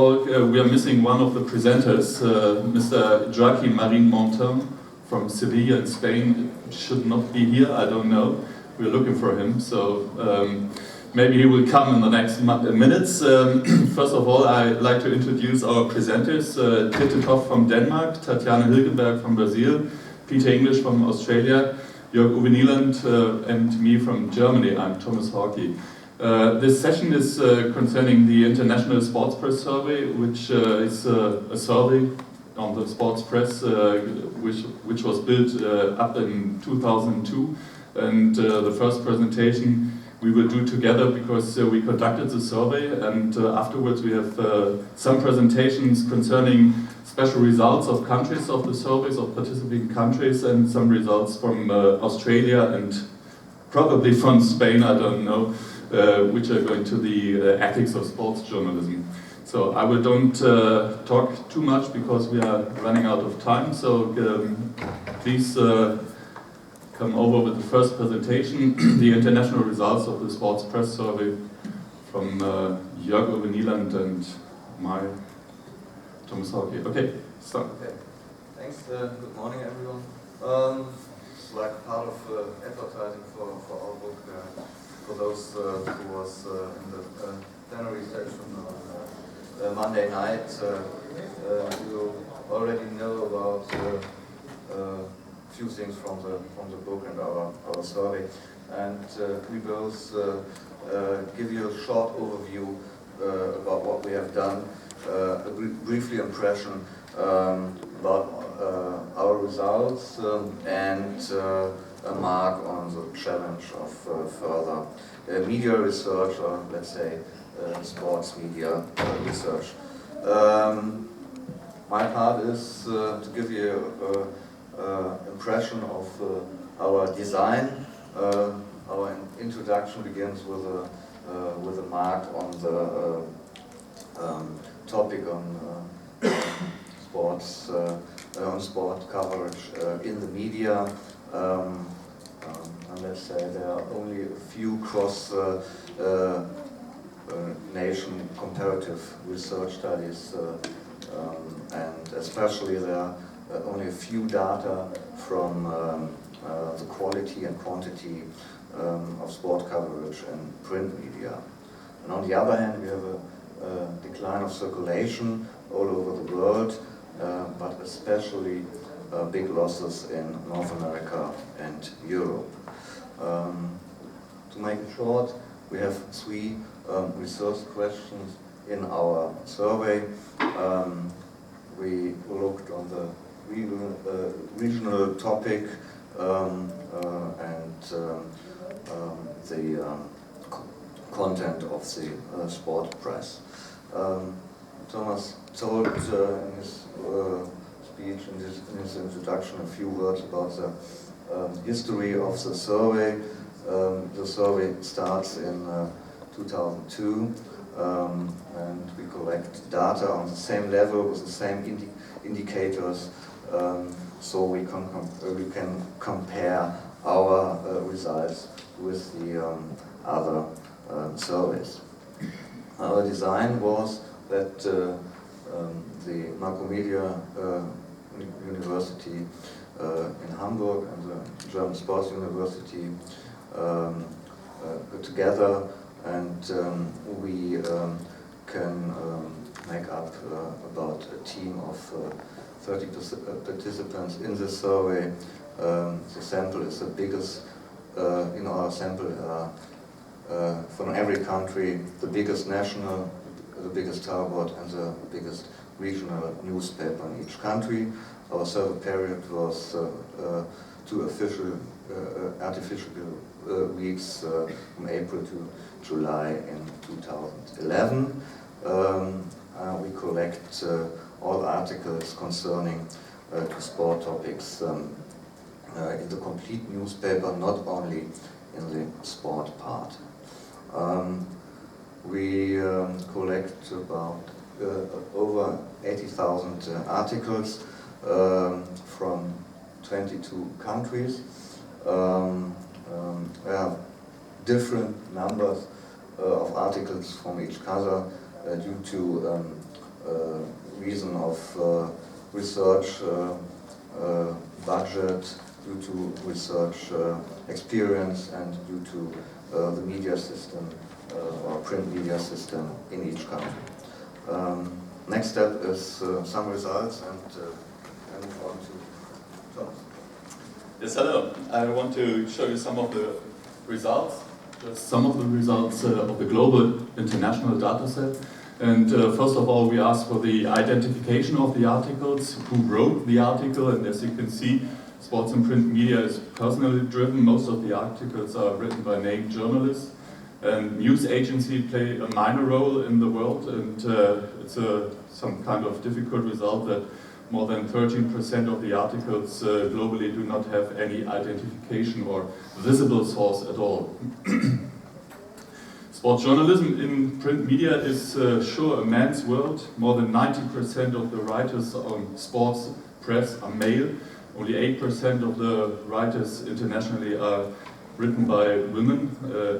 We are missing one of the presenters, Mr. Joaquin Marin-Montan from Sevilla in Spain. Should not be here, I don't know. We're looking for him, so maybe he will come in the next minutes. First of all, I'd like to introduce our presenters. Ditte Toft from Denmark, Tatiane Hilgemberg from Brazil, Peter English from Australia, Jörg-Uwe Nieland, and me from Germany. I'm Thomas Horky. This session is concerning the International Sports Press Survey, which is a survey on the sports press which was built up in 2002. And the first presentation we will do together because we conducted the survey, and afterwards we have some presentations concerning special results of countries of the surveys of participating countries, and some results from Australia and probably from Spain, I don't know, which are going to the ethics of sports journalism. So I don't talk too much because we are running out of time, so please come over with the first presentation, the international results of the sports press survey from Jörg-Uwe Nieland and my Thomas Horky. Okay, start. Okay. Thanks, good morning everyone. It's like part of advertising for our book, for those who was in the plenary session on Monday night. You already know about few things from the book and our survey, and we both give you a short overview about what we have done, a briefly impression about our results, and a mark on the challenge of further media research, or let's say sports media research. My part is to give you impression of our design. Our introduction begins with a mark on the topic on sports, on sport coverage in the media. And let's say there are only a few cross nation comparative research studies, and especially there are only a few data from the quality and quantity of sport coverage in print media. And on the other hand, we have a decline of circulation all over the world, but especially big losses in North America and Europe. To make it short, we have three research questions in our survey. We looked on the regional topic and the content of the sport press. Thomas told in his speech, in his introduction, a few words about the history of the survey. The survey starts in 2002, and we collect data on the same level with the same indicators, so we can compare our results with the other surveys. Our design was that the Macromedia University in Hamburg and the German Sports University together, and we can make up about a team of 30 participants in this survey. The sample is the biggest in our sample from every country, the biggest national, the biggest tabloid, and the biggest regional newspaper in each country. Our survey period was 2 official artificial weeks from April to July in 2011. We collect all articles concerning to sport topics in the complete newspaper, not only in the sport part. We collect about over 80,000 articles from 22 countries. There are different numbers of articles from each other due to reason of research budget, due to research experience, and due to the media system or print media system in each country. Next step is some results, and I move on to Toft. Yes, hello. I want to show you some of the results. Just some of the results of the global international data set. And first of all, we ask for the identification of the articles, who wrote the article, and as you can see, sports and print media is personally driven. Most of the articles are written by named journalists. And news agency play a minor role in the world, and it's some kind of difficult result that more than 13% of the articles globally do not have any identification or visible source at all. Sports journalism in print media is sure a man's world. More than 90% of the writers on sports press are male. Only 8% of the writers internationally are written by women.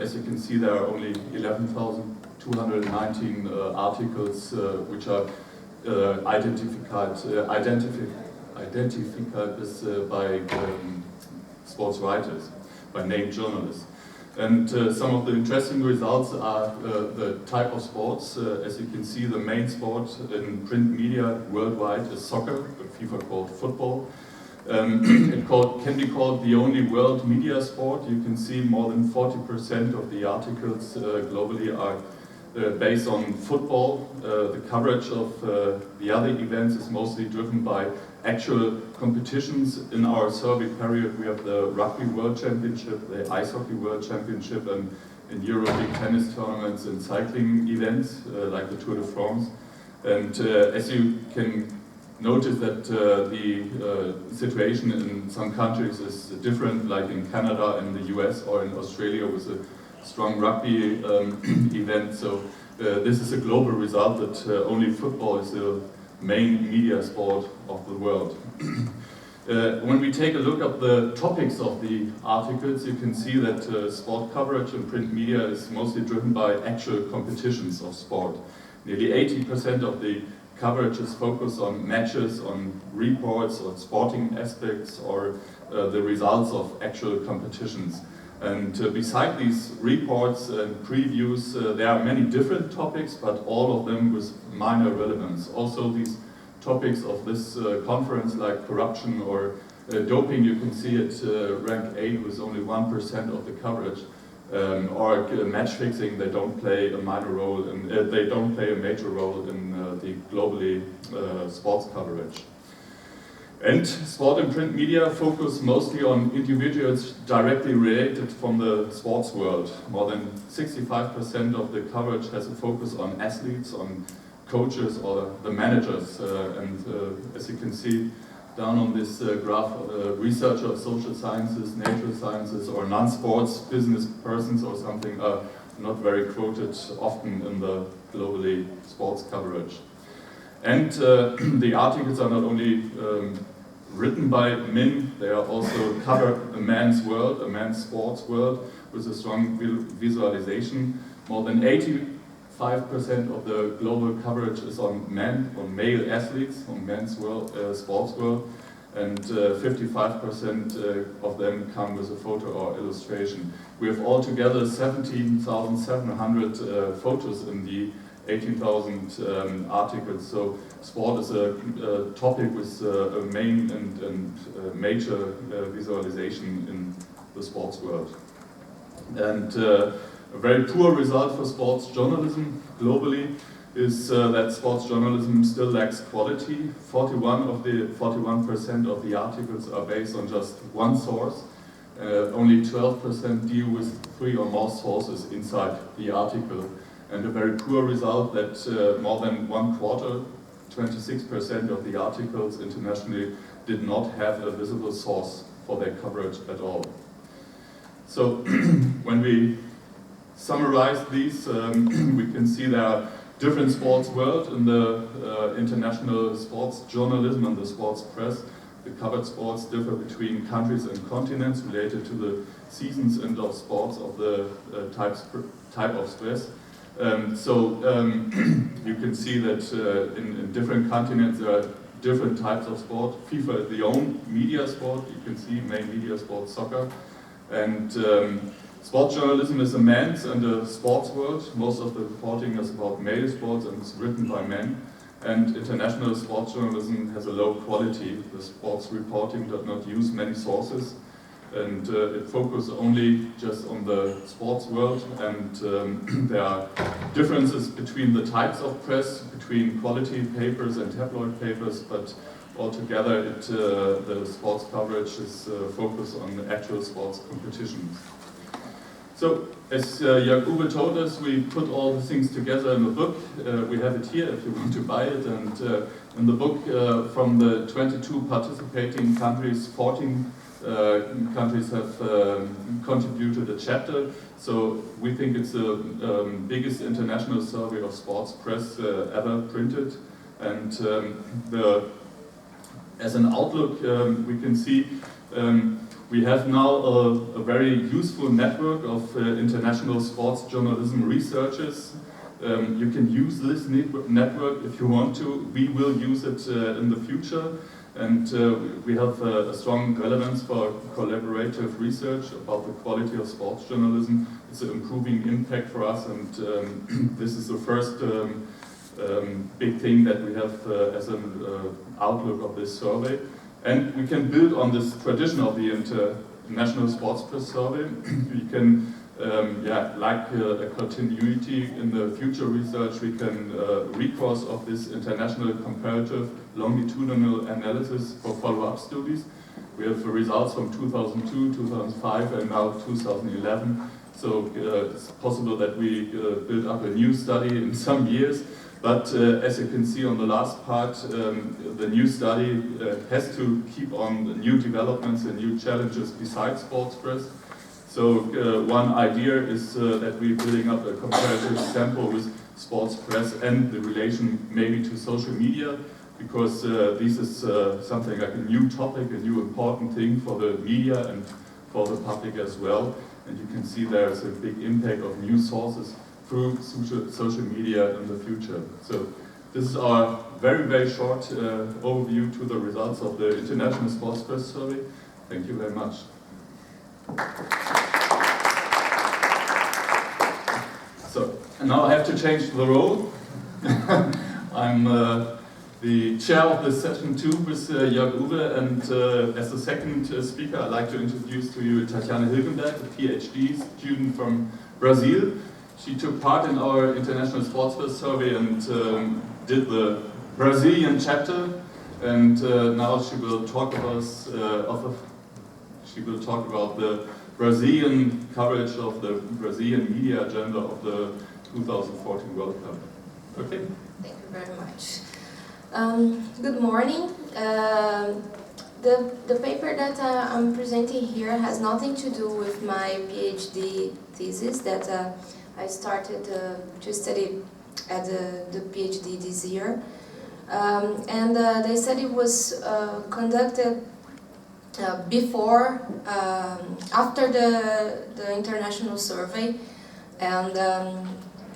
As you can see, there are only 11,219 articles which are identified by sports writers, by named journalists. And some of the interesting results are the type of sports. As you can see, the main sport in print media worldwide is soccer, what FIFA called football. It can be called the only world media sport. You can see more than 40% of the articles globally are based on football. The coverage of the other events is mostly driven by actual competitions. In our survey period, we have the Rugby World Championship, the Ice Hockey World Championship, and in European tennis tournaments and cycling events like the Tour de France. And as you can notice that the situation in some countries is different, like in Canada, in the US, or in Australia with a strong rugby event. So this is a global result that only football is the main media sport of the world. When we take a look at the topics of the articles, you can see that sport coverage in print media is mostly driven by actual competitions of sport. Nearly 80% of the coverage is focused on matches, on reports, on sporting aspects, or the results of actual competitions. And beside these reports and previews, there are many different topics, but all of them with minor relevance. Also, these topics of this conference, like corruption or doping, you can see it rank 8 with only 1% of the coverage. Or match fixing, they don't play a minor role, they don't play a major role in the globally sports coverage. And sport and print media focus mostly on individuals directly related from the sports world. More than 65% of the coverage has a focus on athletes, on coaches, or the managers. As you can see down on this graph, researcher of social sciences, natural sciences, or non-sports business persons or something are not very quoted often in the globally sports coverage. And the articles are not only written by men, they are also cover a man's world, a man's sports world, with a strong visualization. More than 85% of the global coverage is on men, on male athletes, on men's world, sports world, and 55% of them come with a photo or illustration. We have altogether 17,700 photos in the 18,000 articles. So sport is a topic with a main and major visualization in the sports world. And a very poor result for sports journalism globally is that sports journalism still lacks quality. 41% of the articles are based on just one source. Only 12% deal with 3 or more sources inside the article. And a very poor result that more than 1/4, 26% of the articles internationally did not have a visible source for their coverage at all. So when we summarize these, we can see there are different sports world in the international sports journalism and the sports press. The covered sports differ between countries and continents related to the seasons and of sports of the type of stress. You can see that in different continents there are different types of sport. FIFA is the own media sport. You can see main media sport soccer. And sport journalism is a man's and a sports world. Most of the reporting is about male sports and it's written by men. And international sports journalism has a low quality. The sports reporting does not use many sources. And it focuses only just on the sports world, and there are differences between the types of press, between quality papers and tabloid papers, but altogether the sports coverage is focused on the actual sports competitions. So, as Jörg-Uwe told us, we put all the things together in a book. We have it here if you want to buy it, and in the book from the 22 participating countries, 14 countries have contributed a chapter, so we think it's the biggest international survey of sports press ever printed. And as an outlook, we can see we have now a very useful network of international sports journalism researchers. You can use this network if you want to. We will use it in the future. And we have a strong relevance for collaborative research about the quality of sports journalism. It's an improving impact for us, and this is the first big thing that we have as an outlook of this survey. And we can build on this tradition of the International Sports Press Survey. We can, like a continuity in the future research, we can recourse of this international comparative longitudinal analysis for follow-up studies. We have results from 2002, 2005 and now 2011. So it's possible that we build up a new study in some years. But as you can see on the last part, the new study has to keep on the new developments and new challenges besides sports press. So one idea is that we're building up a comparative sample with sports press and the relation maybe to social media, because this is something like a new topic, a new important thing for the media and for the public as well. And you can see there's a big impact of new sources through social media in the future. So this is our very, very short overview to the results of the International Sports Press Survey. Thank you very much. So, and now I have to change the role. I'm the chair of the session 2 with Jörg-Uwe, and as the second speaker I'd like to introduce to you Tatiane Hilgemberg, a PhD student from Brazil. She took part in our International Sports Press Survey and did the Brazilian chapter, and now she will talk about the Brazilian coverage of the Brazilian media agenda of the 2014 World Cup. Okay. Thank you very much. Good morning. The paper that I'm presenting here has nothing to do with my PhD thesis that I started to study at the PhD this year. And the study was conducted after the international survey, and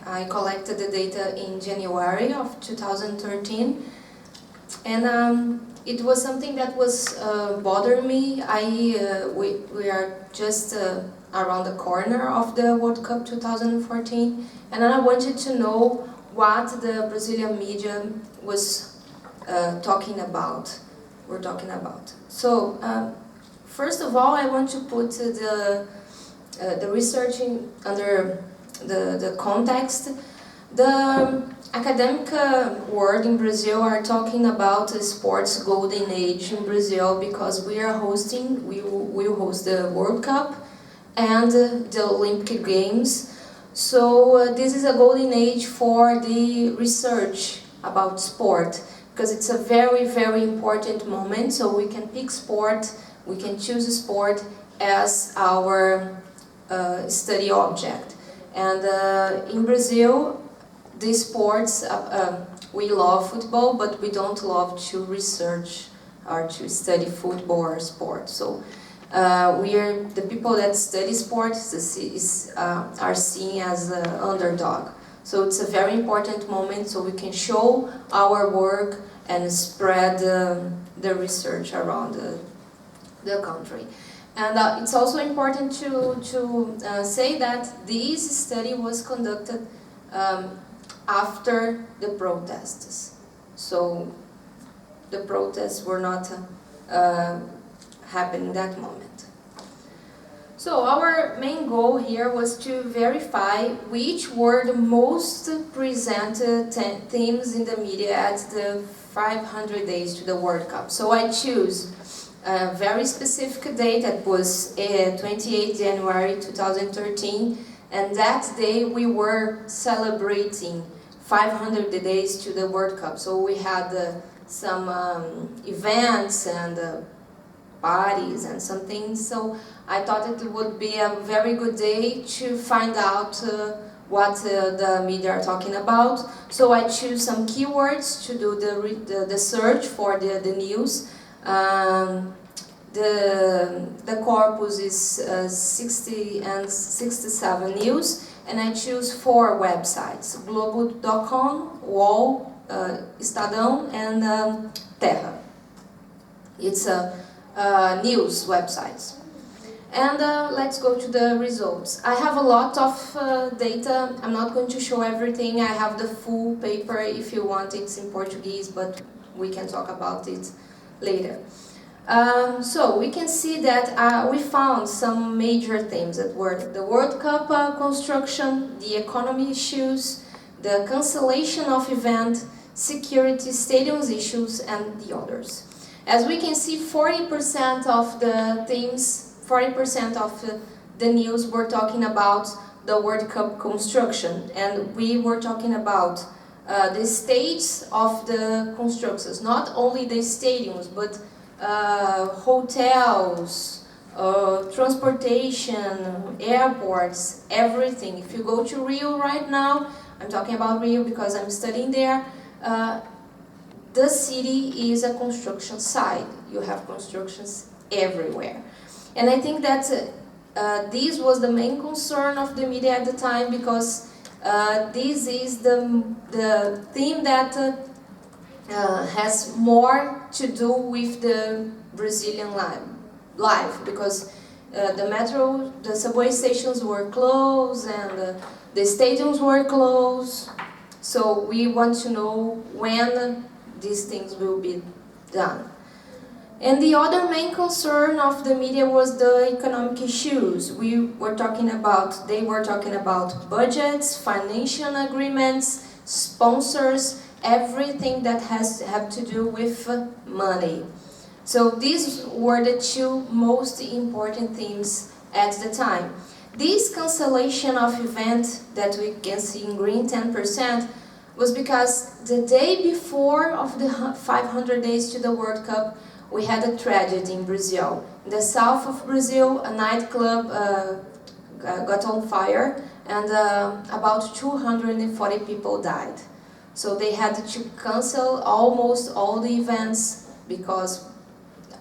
I collected the data in January of 2013, and it was something that was bothering me. We are just around the corner of the World Cup 2014, and I wanted to know what the Brazilian media was talking about. So, first of all, I want to put the research under the context. The academic world in Brazil are talking about a sports golden age in Brazil because we will host the World Cup and the Olympic Games. So this is a golden age for the research about sport, because it's a very, very important moment. So we can pick sport, we can choose a sport as our study object. And in Brazil, these sports, we love football, but we don't love to research or to study football or sport. So we are the people that study sports are seen as an underdog. So it's a very important moment so we can show our work and spread the research around the country. And it's also important to say that this study was conducted after the protests. So the protests were not happening that moment. So our main goal here was to verify which were the most presented themes in the media at the 500 days to the World Cup. So I choose a very specific date that was 28 January 2013, and that day we were celebrating 500 days to the World Cup. So we had some events and parties and some things. So I thought it would be a very good day to find out what the media are talking about. So I choose some keywords to do the search for the news. The corpus is 60 and 67 news, and I choose 4 websites: Globo.com, UOL, Estadão, and Terra. It's news websites. And let's go to the results. I have a lot of data. I'm not going to show everything. I have the full paper if you want. It's in Portuguese, but we can talk about it later. So we can see that we found some major themes that were the World Cup construction, the economy issues, the cancellation of event, security, stadiums issues, and the others. As we can see, 40% of the themes, 40% of the news were talking about the World Cup construction, and we were talking about the stages of the constructions, not only the stadiums, but hotels, transportation, airports, everything. If you go to Rio right now, I'm talking about Rio because I'm studying there, the city is a construction site. You have constructions everywhere. And I think that this was the main concern of the media at the time, because this is the theme that has more to do with the Brazilian life, because the subway stations were closed and the stadiums were closed. So we want to know when these things will be done. And the other main concern of the media was the economic issues. They were talking about budgets, financial agreements, sponsors, everything that have to do with money. So these were the 2 most important themes at the time. This cancellation of event that we can see in green, 10%, was because the day before of the 500 days to the World Cup, we had a tragedy in Brazil. In the south of Brazil, a nightclub got on fire, and about 240 people died. So they had to cancel almost all the events because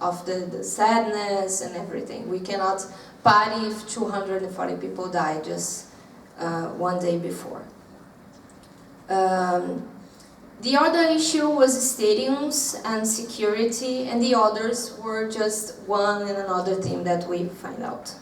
of the sadness and everything. We cannot party if 240 people die just one day before. The other issue was stadiums and security, and the others were just one and another thing that we find out.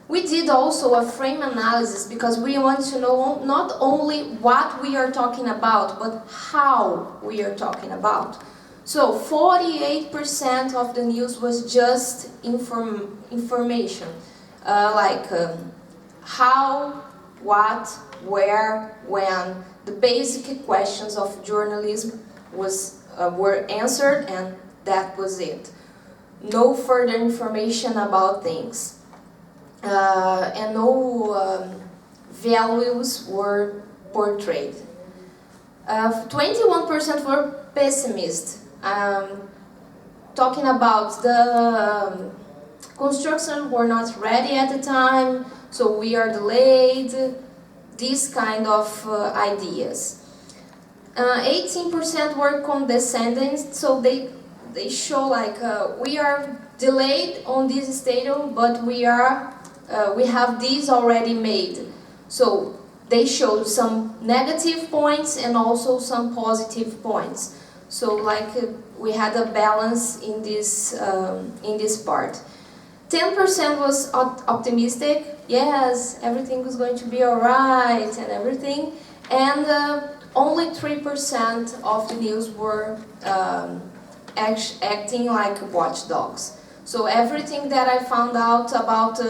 We did also a frame analysis because we want to know not only what we are talking about, but how we are talking about. So 48% of the news was just information, like how, what, where, when. The basic questions of journalism were answered, and that was it. No further information about things. And no values were portrayed. 21% were pessimist, talking about the construction were not ready at the time, so we are delayed, these kind of ideas. 18% were condescending, so they show like we are delayed on this stadium, but we have these already made. So they showed some negative points and also some positive points. So like we had a balance in this part. 10% was optimistic, yes, everything was going to be alright and everything, and only 3% of the news were acting like watchdogs. So everything that I found out about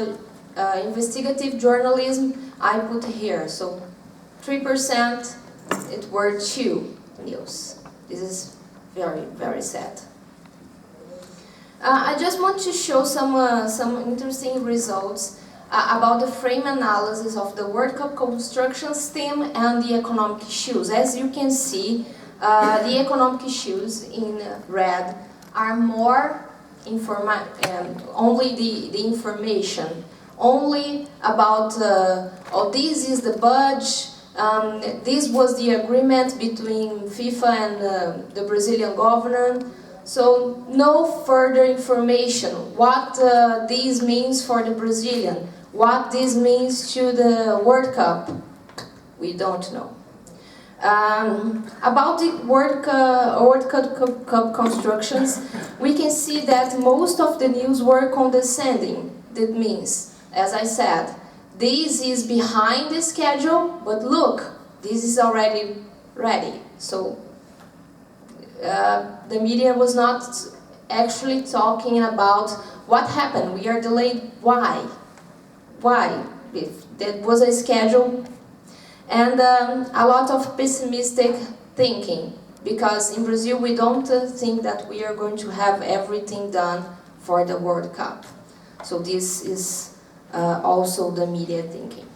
investigative journalism, I put here. So 3% it were true news. This is very, very sad. I just want to show some interesting results about the frame analysis of the World Cup constructions theme and the economic issues. As you can see, the economic issues in red are more only the information, only about oh, this is the budget, this was the agreement between FIFA and the Brazilian government. So no further information, what this means for the Brazilian, what this means to the World Cup, we don't know. About the World Cup constructions, we can see that most of the news were condescending. That means, as I said, this is behind the schedule, but look, this is already ready. So the media was not actually talking about what happened, we are delayed, why? Why? If that was a schedule. And a lot of pessimistic thinking, because in Brazil we don't think that we are going to have everything done for the World Cup. So this is also the media thinking.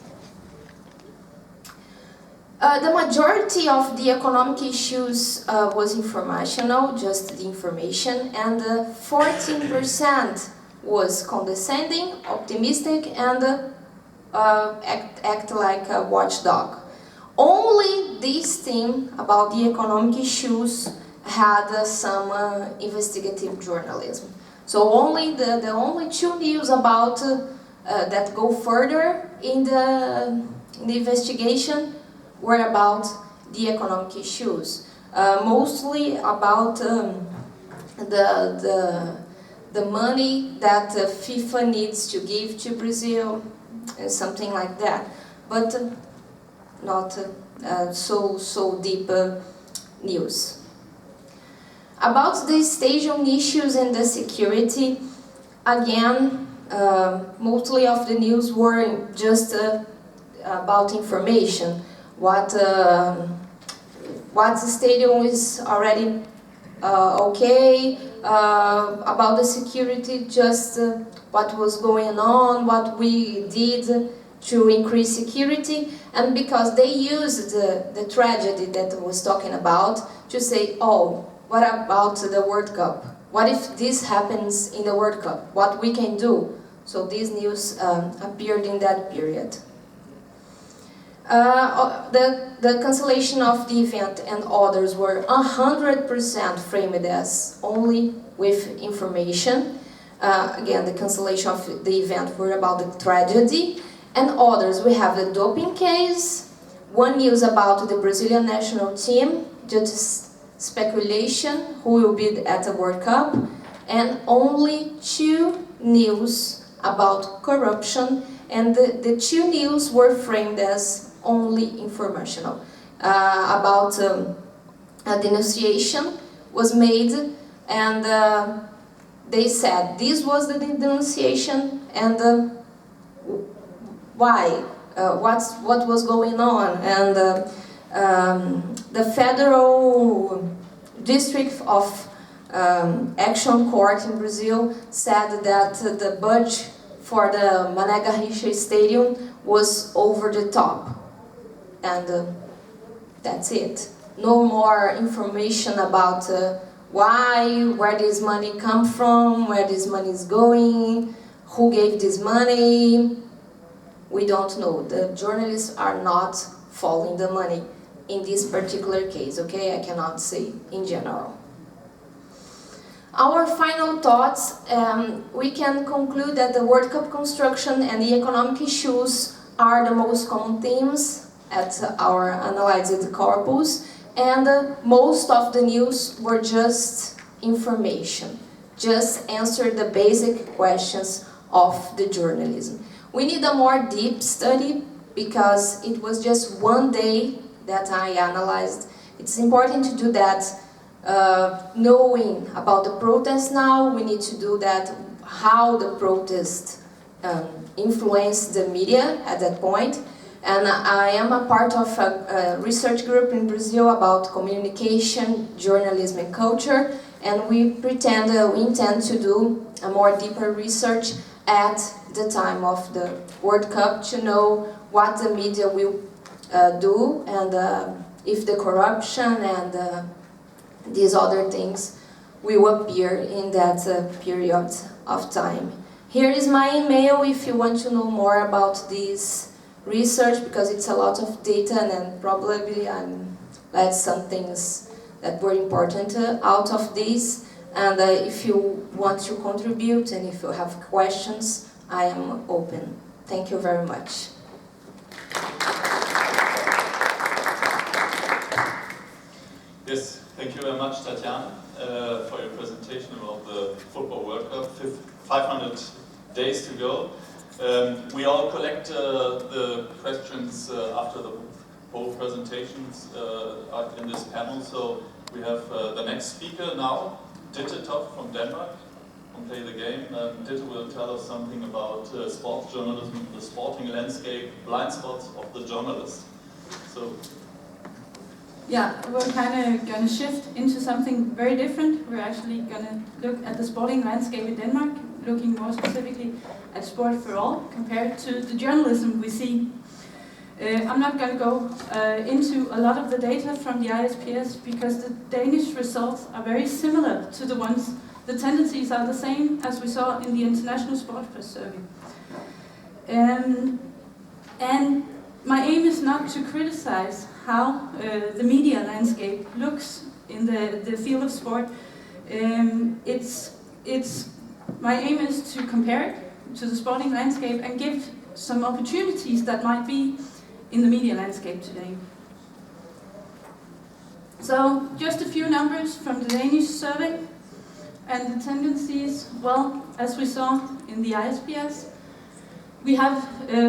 The majority of the economic issues was informational, just the information, and 14% was condescending, optimistic, and act like a watchdog. Only this theme about the economic issues had some investigative journalism. So only the only two news about that go further in the investigation were about the economic issues, mostly about the money that FIFA needs to give to Brazil and something like that, but not so deep news. About the stadium issues and the security, again, mostly of the news were just about information. What the stadium is already okay, about the security, just what was going on, what we did to increase security, and because they used the tragedy that I was talking about to say, oh, what about the World Cup? What if this happens in the World Cup? What we can do? So this news appeared in that period. The cancellation of the event and others were 100% framed as only with information. Again, the cancellation of the event were about the tragedy, and others, we have the doping case, one news about the Brazilian national team, just speculation who will be at the World Cup, and only two news about corruption, and the two news were framed as only informational. About a denunciation was made, and they said this was the denunciation, and why, what was going on, and the Federal District of Action Court in Brazil said that the budget for the Mané Garrincha Stadium was over the top, and that's it. No more information about why, where this money come from, where this money is going, who gave this money. We don't know. The journalists are not following the money in this particular case, okay? I cannot say in general. Our final thoughts, we can conclude that the World Cup construction and the economic issues are the most common themes at our analyzed corpus, and most of the news were just information, just answer the basic questions of the journalism. We need a more deep study because it was just one day that I analyzed. It's important to do that knowing about the protest now. We need to do that, how the protest influenced the media at that point. And I am a part of a research group in Brazil about communication, journalism and culture, and we intend to do a more deeper research at the time of the World Cup to know what the media will do, and if the corruption and these other things will appear in that period of time. Here is my email if you want to know more about this research, because it's a lot of data, and then probably I'm let some things that were important out of this. And if you want to contribute and if you have questions, I am open. Thank you very much. Yes, thank you very much, Tatiane, for your presentation about the Football World Cup. 500 days to go. We all collect the questions after the whole presentations in this panel. So we have the next speaker now, Ditte Toft from Denmark, will play the game. Ditte will tell us something about sports journalism, the sporting landscape, blind spots of the journalist. So. Yeah, we're kind of going to shift into something very different. We're actually going to look at the sporting landscape in Denmark, looking more specifically at sport for all compared to the journalism we see. I'm not going to go into a lot of the data from the ISPS because the Danish results are very similar to the ones. The tendencies are the same as we saw in the International Sports Press Survey. And my aim is not to criticize how the media landscape looks in the field of sport. My aim is to compare it to the sporting landscape and give some opportunities that might be in the media landscape today. So, just a few numbers from the Danish survey, and the tendencies, well, as we saw in the ISPS, we have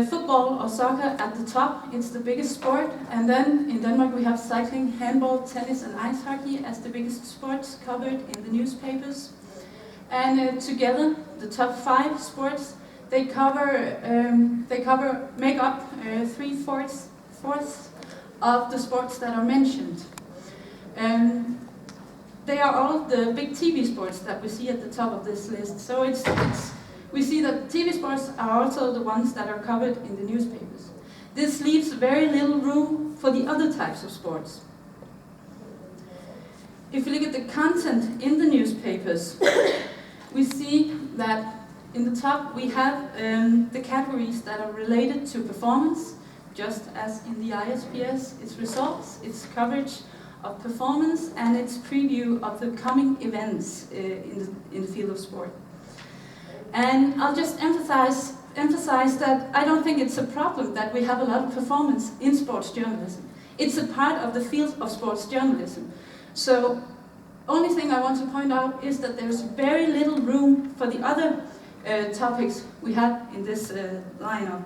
football or soccer at the top. It's the biggest sport, and then in Denmark we have cycling, handball, tennis and ice hockey as the biggest sports covered in the newspapers. And together, the top 5 sports, they make up 3/4 of the sports that are mentioned. They are all the big TV sports that we see at the top of this list. So we see that TV sports are also the ones that are covered in the newspapers. This leaves very little room for the other types of sports. If you look at the content in the newspapers, we see that in the top we have the categories that are related to performance, just as in the ISPS, its results, its coverage of performance, and its preview of the coming events in the field of sport. And I'll just emphasize that I don't think it's a problem that we have a lot of performance in sports journalism. It's a part of the field of sports journalism. So, only thing I want to point out is that there's very little room for the other topics we have in this lineup.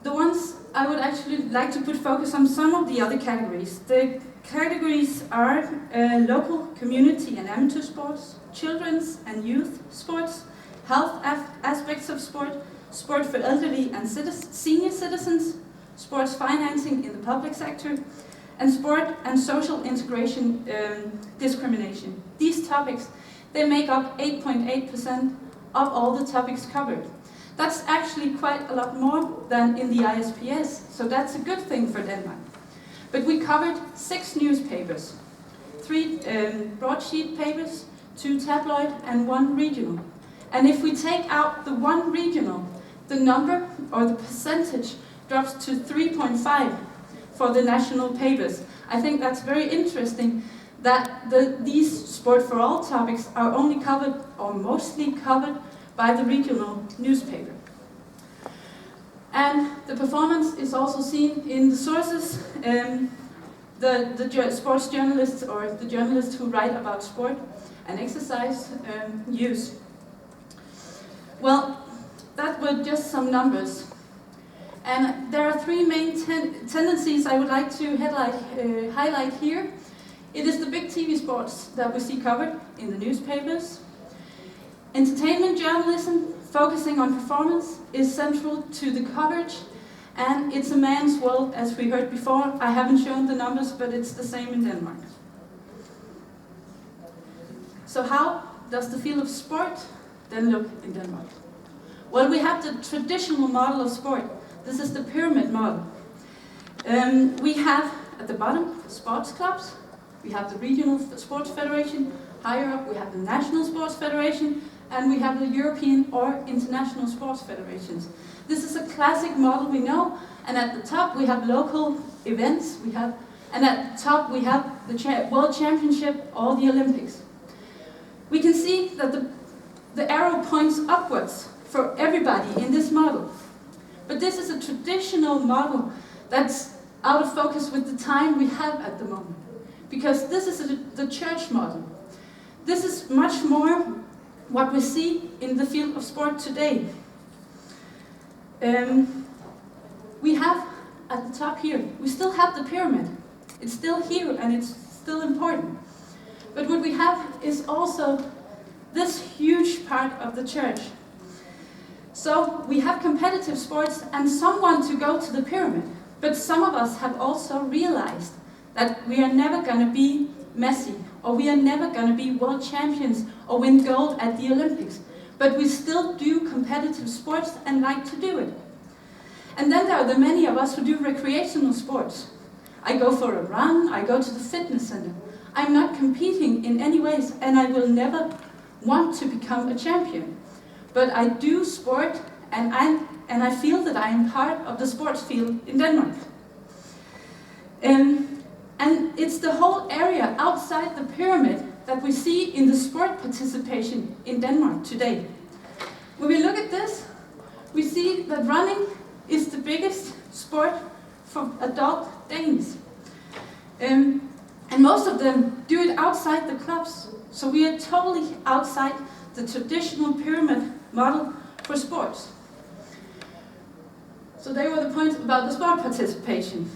The ones I would actually like to put focus on some of the other categories. The categories are local, community and amateur sports, children's and youth sports, health aspects of sport, sport for elderly and senior citizens, sports financing in the public sector, and sport and social integration discrimination. These topics, they make up 8.8% of all the topics covered. That's actually quite a lot more than in the ISPS, so that's a good thing for Denmark. But we covered 6 newspapers, 3 broadsheet papers, 2 tabloid and 1 regional. And if we take out the 1 regional, the number or the percentage drops to 3.5 for the national papers. I think that's very interesting that these sport for all topics are only covered, or mostly covered, by the regional newspaper. And the performance is also seen in the sources the sports journalists or the journalists who write about sport and exercise use. Well, that were just some numbers. And there are three main tendencies I would like to highlight here. It is the big TV sports that we see covered in the newspapers. Entertainment journalism, focusing on performance, is central to the coverage, and it's a man's world, as we heard before. I haven't shown the numbers, but it's the same in Denmark. So how does the field of sport then look in Denmark? Well, we have the traditional model of sport. This is the pyramid model. We have at the bottom sports clubs, we have the regional sports federation, higher up we have the national sports federation, and we have the European or international sports federations. This is a classic model we know, and at the top we have local events, and at the top we have the World Championship or the Olympics. We can see that the arrow points upwards for everybody in this model. But this is a traditional model that's out of focus with the time we have at the moment. Because this is the church model. This is much more what we see in the field of sport today. We have at the top here, we still have the pyramid. It's still here and it's still important. But what we have is also this huge part of the church. So we have competitive sports and some want to go to the pyramid. But some of us have also realized that we are never going to be Messi, or we are never going to be world champions or win gold at the Olympics. But we still do competitive sports and like to do it. And then there are the many of us who do recreational sports. I go for a run, I go to the fitness center. I'm not competing in any ways, and I will never want to become a champion. But I do sport, and I feel that I am part of the sports field in Denmark. And it's the whole area outside the pyramid that we see in the sport participation in Denmark today. When we look at this, we see that running is the biggest sport for adult Danes. And most of them do it outside the clubs. So we are totally outside the traditional pyramid model for sports. So they were the points about the sport participation.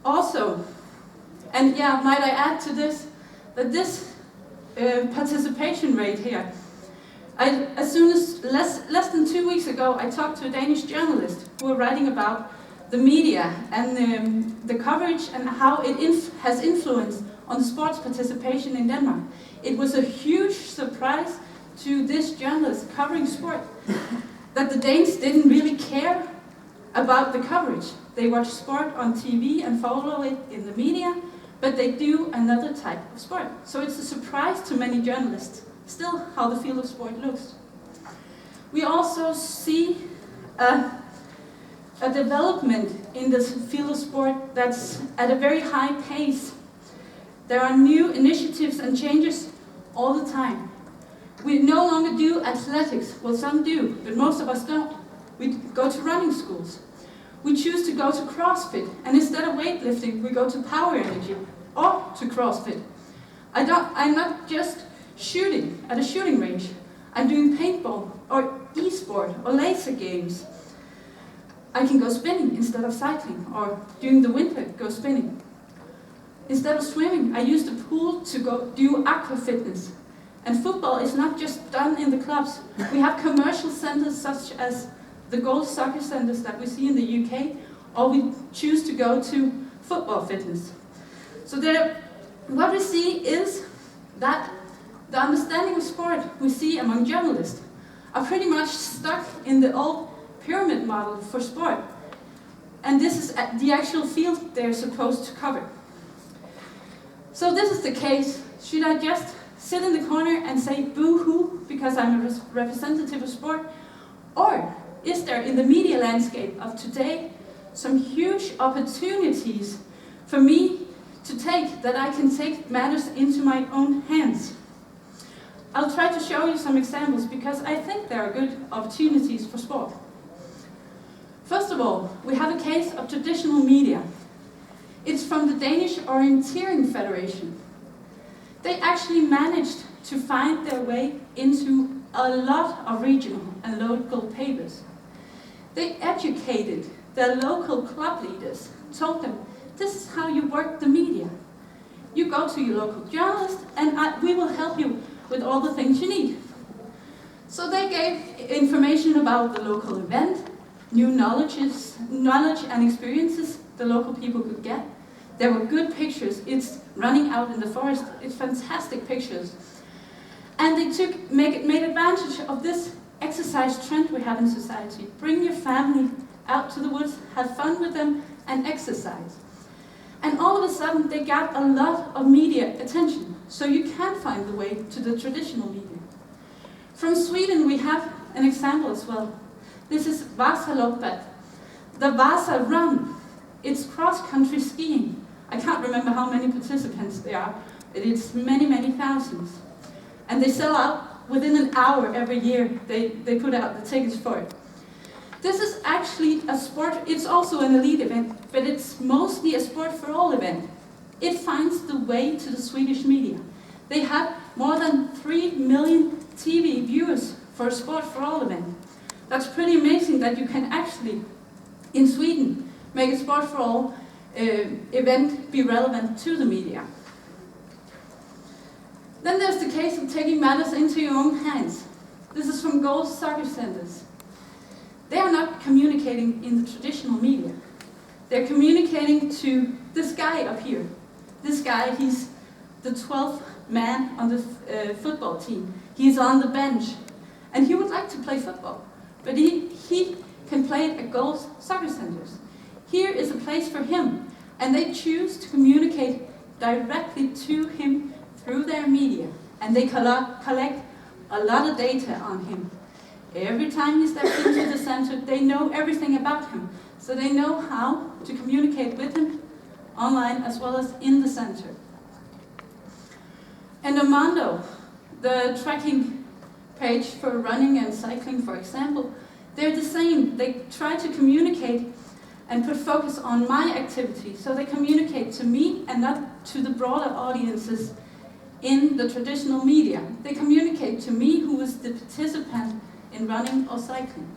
Also, and yeah, might I add to this, that this participation rate here, as soon as less than 2 weeks ago, I talked to a Danish journalist who were writing about the media and the coverage and how it has influence on the sports participation in Denmark. It was a huge surprise to this journalist covering sport that the Danes didn't really care about the coverage. They watch sport on TV and follow it in the media, but they do another type of sport. So it's a surprise to many journalists, still, how the field of sport looks. We also see a development in this field of sport that's at a very high pace. There are new initiatives and changes all the time. We no longer do athletics. Well, some do, but most of us don't. We go to running schools. We choose to go to CrossFit, and instead of weightlifting, we go to power energy or to CrossFit. I'm not just shooting at a shooting range. I'm doing paintball or e-sport or laser games. I can go spinning instead of cycling, or during the winter, go spinning. Instead of swimming, I use the pool to go do aqua fitness. And football is not just done in the clubs. We have commercial centers such as the gold soccer centers that we see in the UK, or we choose to go to football fitness. So what we see is that the understanding of sport we see among journalists are pretty much stuck in the old pyramid model for sport. And this is the actual field they're supposed to cover. So this is the case. Should I just sit in the corner and say boo-hoo because I'm a representative of sport? Or is there in the media landscape of today some huge opportunities for me to take, that I can take matters into my own hands? I'll try to show you some examples because I think there are good opportunities for sport. First of all, we have a case of traditional media. It's from the Danish Orienteering Federation. They actually managed to find their way into a lot of regional and local papers. They educated their local club leaders, told them, this is how you work the media. You go to your local journalist and we will help you with all the things you need. So they gave information about the local event, new knowledge and experiences the local people could get. There were good pictures. It's running out in the forest. It's fantastic pictures. And they made advantage of this exercise trend we have in society. Bring your family out to the woods, have fun with them, and exercise. And all of a sudden, they got a lot of media attention. So you can find the way to the traditional media. From Sweden, we have an example as well. This is Vasaloppet, the Vasa Run. It's cross-country skiing. I can't remember how many participants there are. It's many, many thousands. And they sell out within an hour every year. They put out the tickets for it. This is actually a sport. It's also an elite event, but it's mostly a sport for all event. It finds the way to the Swedish media. They have more than 3 million TV viewers for a sport for all event. That's pretty amazing that you can actually, in Sweden, make a sport for all event be relevant to the media. Then there's the case of taking matters into your own hands. This is from Goals Soccer Centers. They are not communicating in the traditional media. They're communicating to this guy up here. This guy, he's the 12th man on the football team. He's on the bench. And he would like to play football. But he can play it at Goals Soccer Centers. Here is a place for him. And they choose to communicate directly to him through their media. And they collect a lot of data on him. Every time he steps into the center, they know everything about him. So they know how to communicate with him online as well as in the center. And Amando, the tracking page for running and cycling, for example, they're the same. They try to communicate and put focus on my activity. So they communicate to me and not to the broader audiences in the traditional media. They communicate to me, who is the participant in running or cycling.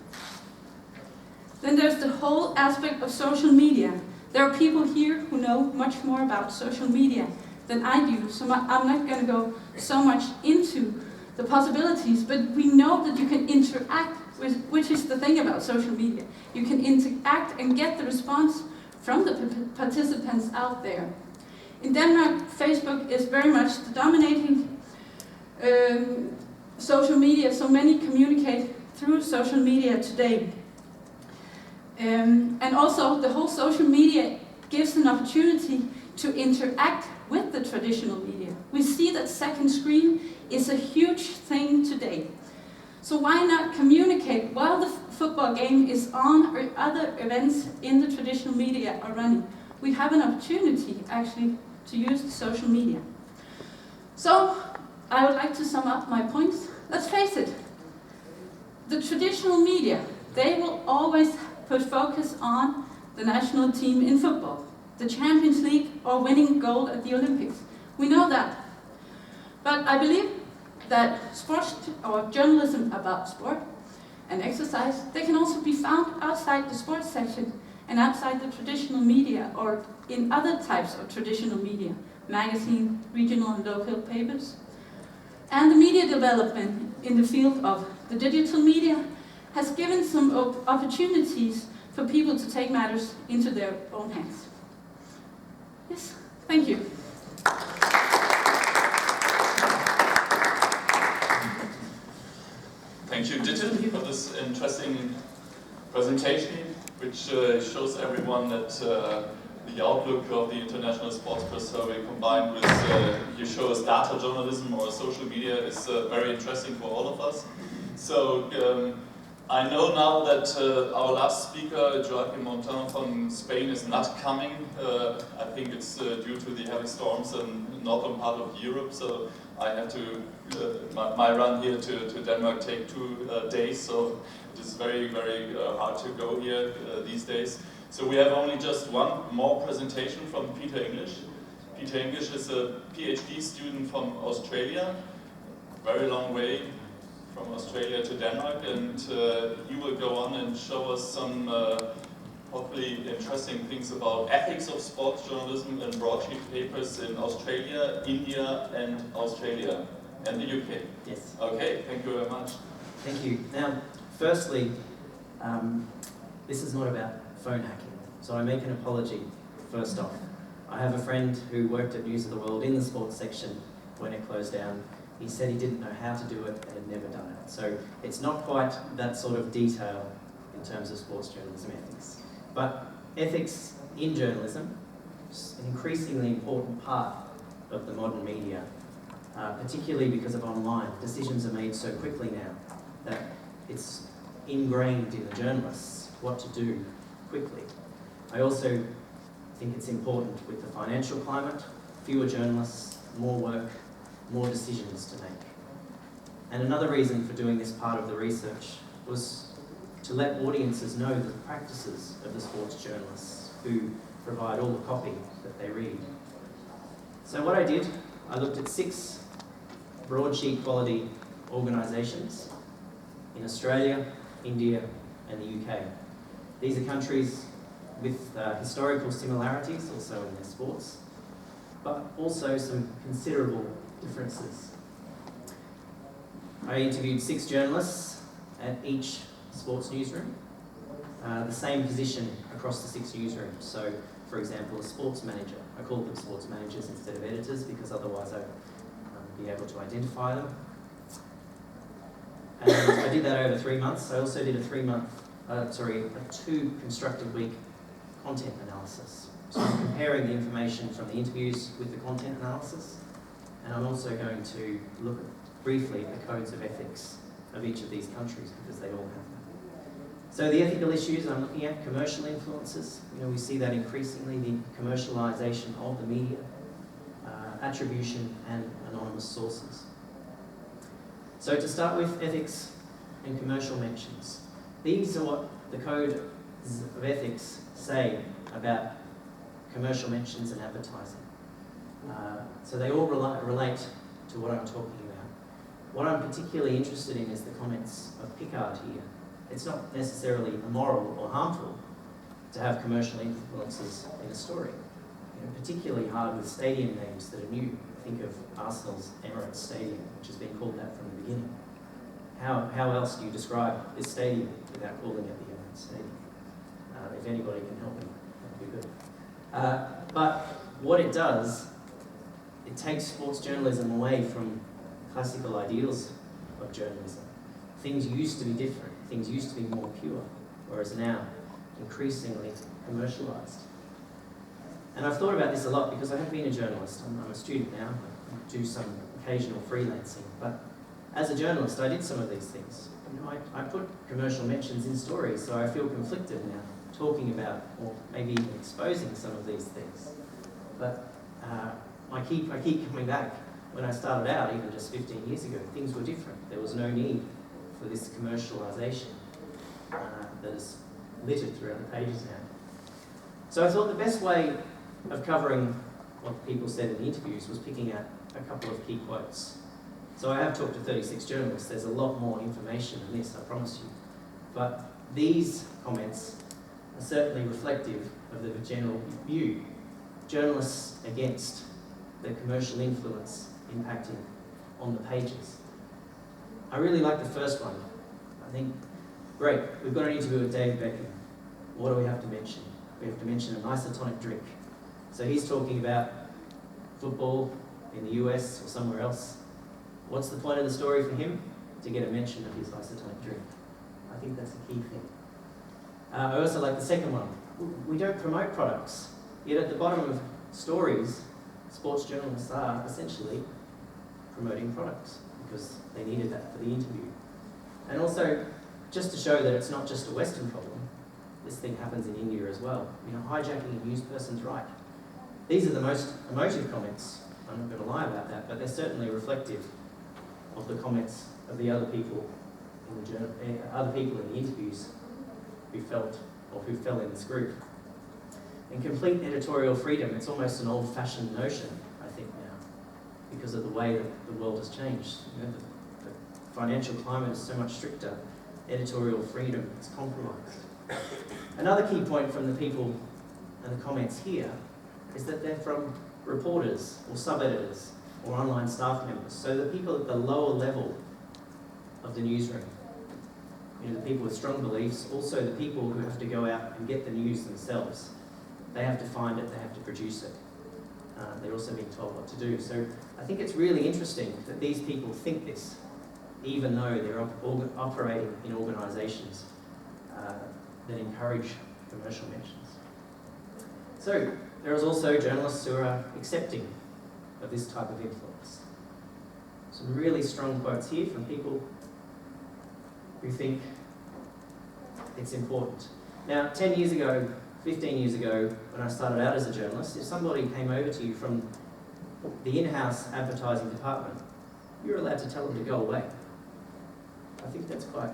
Then there's the whole aspect of social media. There are people here who know much more about social media than I do, so I'm not going to go so much into the possibilities, but we know that you can interact with, which is the thing about social media. You can interact and get the response from the participants out there. In Denmark, Facebook is very much the dominating social media, so many communicate through social media today. And also, the whole social media gives an opportunity to interact with the traditional media. We see that second screen is a huge thing today. So why not communicate while the football game is on or other events in the traditional media are running? We have an opportunity, actually, to use the social media. So, I would like to sum up my points. Let's face it, the traditional media, they will always put focus on the national team in football, the Champions League, or winning gold at the Olympics. We know that. But I believe that sports or journalism about sport and exercise, they can also be found outside the sports section and outside the traditional media or in other types of traditional media, magazine, regional and local papers. And the media development in the field of the digital media has given some opportunities for people to take matters into their own hands. Yes, thank you. Thank you, Ditte, for this interesting presentation, which shows everyone that the outlook of the International Sports Press Survey combined with you show us data journalism or social media is very interesting for all of us. So I know now that our last speaker, Jörg-Uwe from Spain, is not coming. I think it's due to the heavy storms in the northern part of Europe, so I have to, my run here to Denmark take 2 days, so it is very, very hard to go here these days. So we have only just one more presentation from Peter English. Peter English is a PhD student from Australia, very long way from Australia to Denmark, and he will go on and show us some hopefully interesting things about ethics of sports journalism and broadsheet papers in Australia, India, and Australia, and the UK. Yes. Okay, thank you very much. Thank you. Now, firstly, this is not about phone hacking, so I make an apology first off. I have a friend who worked at News of the World in the sports section when it closed down. He said he didn't know how to do it and had never done it. So it's not quite that sort of detail in terms of sports journalism ethics. But ethics in journalism is an increasingly important part of the modern media, particularly because of online. Decisions are made so quickly now that it's ingrained in the journalists what to do quickly. I also think it's important with the financial climate, fewer journalists, more work, more decisions to make. And another reason for doing this part of the research was to let audiences know the practices of the sports journalists who provide all the copy that they read. So what I did, I looked at 6 broadsheet quality organisations in Australia, India and the UK. These are countries with historical similarities also in their sports, but also some considerable differences. I interviewed 6 journalists at each sports newsroom, the same position across the 6 newsrooms. So, for example, a sports manager. I call them sports managers instead of editors because otherwise I wouldn't be able to identify them. And I did that over 3 months. I also did a 2 constructed week content analysis. So I'm comparing the information from the interviews with the content analysis. And I'm also going to look briefly at the codes of ethics of each of these countries because they all have them. So the ethical issues I'm looking at, commercial influences. We see that increasingly, the commercialisation of the media, attribution and anonymous sources. So to start with, ethics and commercial mentions. These are what the codes of ethics say about commercial mentions and advertising. So they all relate to what I'm talking about. What I'm particularly interested in is the comments of Picard here. It's not necessarily immoral or harmful to have commercial influences in a story. Particularly hard with stadium names that are new. Think of Arsenal's Emirates Stadium, which has been called that from the beginning. How else do you describe this stadium without calling it the Emirates Stadium? If anybody can help me, that would be good. But what it does, it takes sports journalism away from classical ideals of journalism. Things used to be different, things used to be more pure, whereas now, increasingly commercialised. And I've thought about this a lot because I have been a journalist. I'm a student now, I do some occasional freelancing, but as a journalist I did some of these things. I put commercial mentions in stories, so I feel conflicted now, talking about or maybe even exposing some of these things. But I keep coming back. When I started out, even just 15 years ago, things were different. There was no need for this commercialisation that is littered throughout the pages now. So I thought the best way of covering what people said in the interviews was picking out a couple of key quotes. So I have talked to 36 journalists. There's a lot more information than this, I promise you. But these comments are certainly reflective of the general view. Journalists against the commercial influence impacting on the pages. I really like the first one. I think, great, we've got an interview with David Beckham. What do we have to mention? We have to mention an isotonic drink. So he's talking about football in the US or somewhere else. What's the point of the story for him? To get a mention of his isotonic drink. I think that's a key thing. I also like the second one. We don't promote products, yet at the bottom of stories, sports journalists are essentially promoting products because they needed that for the interview. And also, just to show that it's not just a Western problem, this thing happens in India as well. You know, hijacking a news person's right. These are the most emotive comments. I'm not going to lie about that, but they're certainly reflective of the comments of the other people in the interviews who felt or who fell in this group. And complete editorial freedom, it's almost an old-fashioned notion, I think, now, because of the way that the world has changed. You know, the financial climate is so much stricter. Editorial freedom is compromised. Another key point from the people and the comments here is that they're from reporters or sub-editors or online staff members. So the people at the lower level of the newsroom, you know, the people with strong beliefs, also the people who have to go out and get the news themselves. They have to find it, they have to produce it. They're also being told what to do. So I think it's really interesting that these people think this, even though they're operating in organisations that encourage commercial mentions. So there is also journalists who are accepting of this type of influence. Some really strong quotes here from people who think it's important. Now, 10 years ago, 15 years ago, when I started out as a journalist, if somebody came over to you from the in-house advertising department, you were allowed to tell them to go away. I think that's quite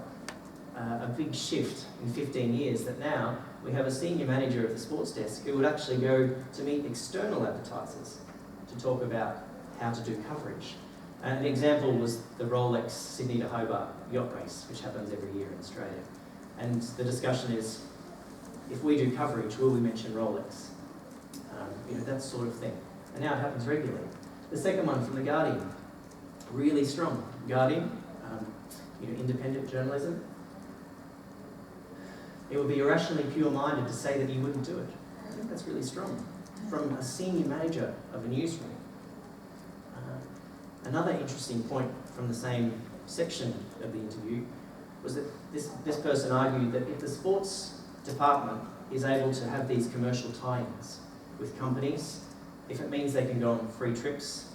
a big shift in 15 years, that now we have a senior manager of the sports desk who would actually go to meet external advertisers to talk about how to do coverage. An example was the Rolex Sydney to Hobart yacht race, which happens every year in Australia. And the discussion is, if we do coverage, will we mention Rolex? You know, that sort of thing. And now it happens regularly. The second one from The Guardian, really strong. Guardian, you know, independent journalism. It would be irrationally pure-minded to say that you wouldn't do it. I think that's really strong. From a senior manager of a newsroom. Another interesting point from the same section of the interview was that this person argued that if the sports department is able to have these commercial tie-ins with companies, if it means they can go on free trips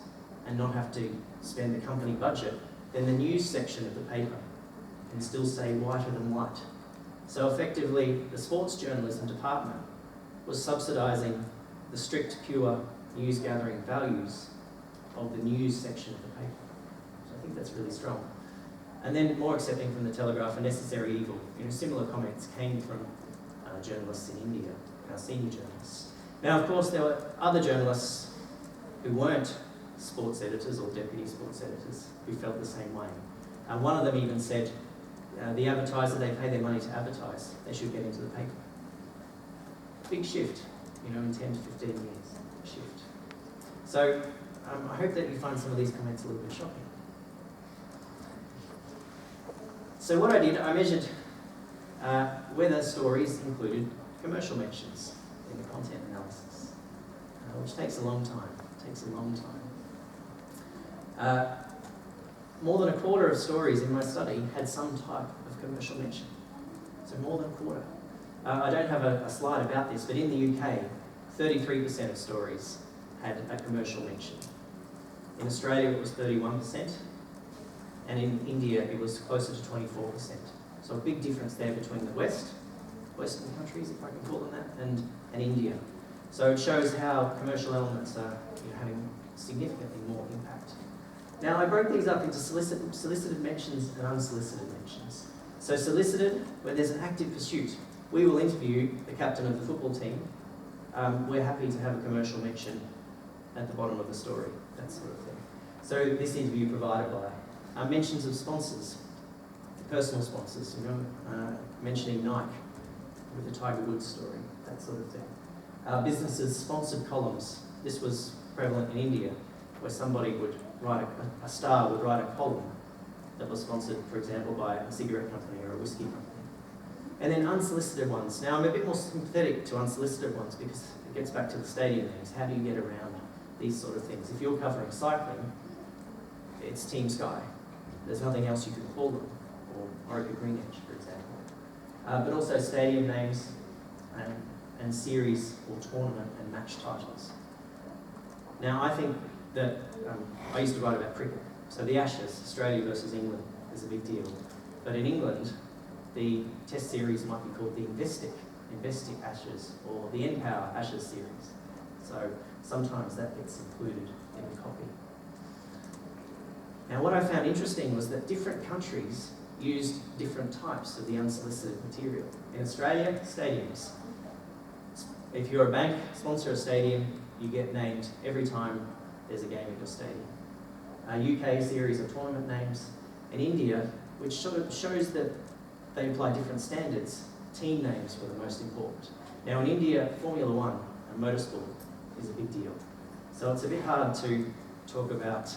and not have to spend the company budget, then the news section of the paper can still say whiter than white. So effectively, the sports journalism department was subsidising the strict, pure news gathering values of the news section of the paper. So I think that's really strong. And then more accepting from the Telegraph, a necessary evil. You know, similar comments came from journalists in India, our senior journalists. Now, of course, there were other journalists who weren't sports editors or deputy sports editors who felt the same way. One of them even said, the advertiser, they pay their money to advertise, they should get into the paper. Big shift, you know, in 10 to 15 years, shift. So I hope that you find some of these comments a little bit shocking. So what I did, I measured whether stories included commercial mentions in the content analysis, which takes a long time. More than a quarter of stories in my study had some type of commercial mention. So more than a quarter. I don't have a slide about this, but in the UK, 33% of stories had a commercial mention. In Australia, it was 31%, and in India, it was closer to 24%. So a big difference there between the Western countries, if I can call them that, and India. So it shows how commercial elements are, you know, having significantly more impact. Now, I broke these up into solicited mentions and unsolicited mentions. So solicited, where there's an active pursuit. We will interview the captain of the football team. We're happy to have a commercial mention at the bottom of the story, that sort of thing. So this interview provided by mentions of sponsors, personal sponsors, you know, mentioning Nike with the Tiger Woods story, that sort of thing. Businesses sponsored columns. This was prevalent in India, where somebody would write, a star would write a column that was sponsored, for example, by a cigarette company or a whiskey company. And then unsolicited ones. Now, I'm a bit more sympathetic to unsolicited ones because it gets back to the stadium names. How do you get around these sort of things? If you're covering cycling, it's Team Sky. There's nothing else you can call them, or Orica Green Edge, for example. But also stadium names and series or tournament and match titles. Now, I think that I used to write about cricket. So the Ashes, Australia versus England, is a big deal. But in England, the test series might be called the Investic Ashes, or the NPower Ashes series. So sometimes that gets included in the copy. Now what I found interesting was that different countries used different types of the unsolicited material. In Australia, stadiums. If you're a bank, sponsor a stadium, you get named every time there's a game at your stadium. UK series of tournament names. In India, which sort of shows that they apply different standards, team names were the most important. Now in India, Formula One and motorsport is a big deal. So it's a bit hard to talk about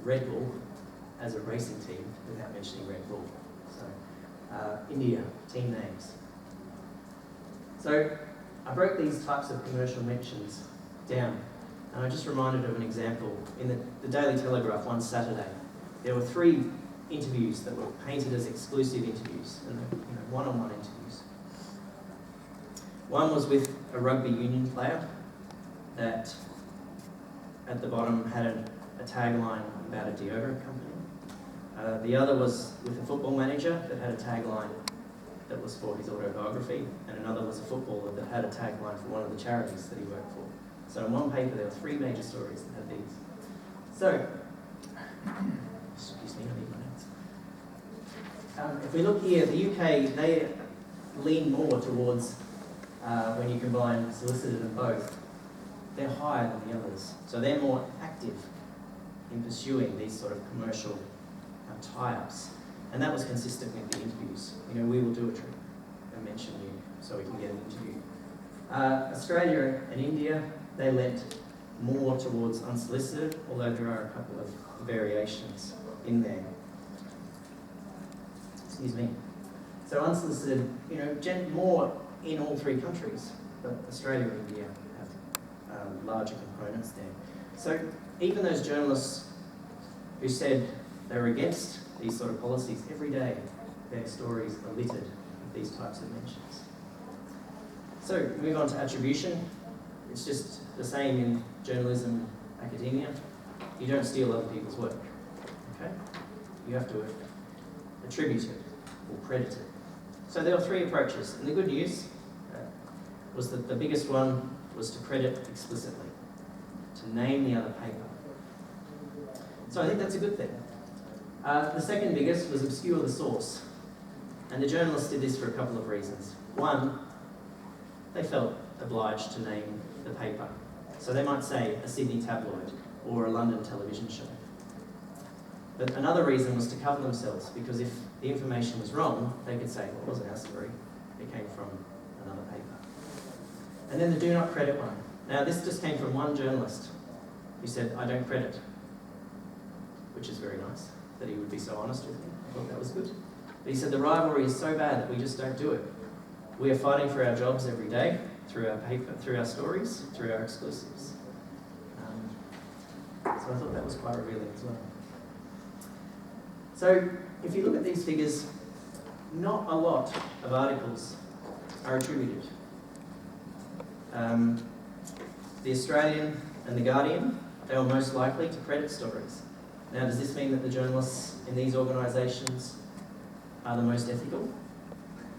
Red Bull as a racing team without mentioning Red Bull. So India, team names. So I broke these types of commercial mentions down, and I just reminded of an example. In the Daily Telegraph one Saturday, there were 3 interviews that were painted as exclusive interviews, and one-on-one interviews. One was with a rugby union player that at the bottom had a tagline about a deodorant company. The other was with a football manager that had a tagline that was for his autobiography, and another was a footballer that had a tagline for one of the charities that he worked for. So in one paper there were 3 major stories that had these. So, excuse me, I need my notes. If we look here, the UK, they lean more towards, when you combine solicited and both, they're higher than the others. So they're more active in pursuing these sort of commercial tie-ups. And that was consistent with the interviews. We will do a trick and mention you so we can get an interview. Australia and India, they lent more towards unsolicited, although there are a couple of variations in there. Excuse me. So unsolicited, more in all 3 countries, but Australia and India have larger components there. So even those journalists who said they were against these sort of policies, every day their stories are littered with these types of mentions. So move on to attribution. It's just the same in journalism, academia. You don't steal other people's work, okay? You have to attribute it or credit it. So there were 3 approaches, and the good news was that the biggest one was to credit explicitly, to name the other paper. So I think that's a good thing. The second biggest was obscure the source, and the journalists did this for a couple of reasons. One, they felt obliged to name the paper. So they might say a Sydney tabloid or a London television show. But another reason was to cover themselves, because if the information was wrong, they could say, well, it wasn't our story, it came from another paper. And then the do not credit one. Now this just came from one journalist who said, I don't credit, which is very nice that he would be so honest with me. I thought that was good. But he said the rivalry is so bad that we just don't do it. We are fighting for our jobs every day, through our paper, through our stories, through our exclusives. So I thought that was quite revealing as well. So if you look at these figures, not a lot of articles are attributed. The Australian and the Guardian, they were most likely to credit stories. Now, does this mean that the journalists in these organisations are the most ethical?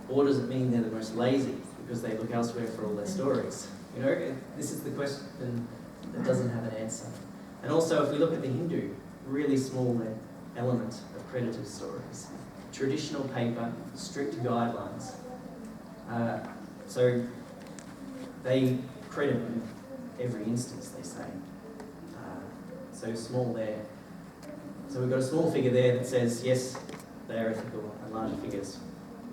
Or does it mean they're the most lazy because they look elsewhere for all their stories? This is the question that doesn't have an answer. And also, if we look at the Hindu, really small element of credited stories. Traditional paper, strict guidelines. So they credit in every instance, they say. So small there. So we've got a small figure there that says, yes, they are ethical, and larger figures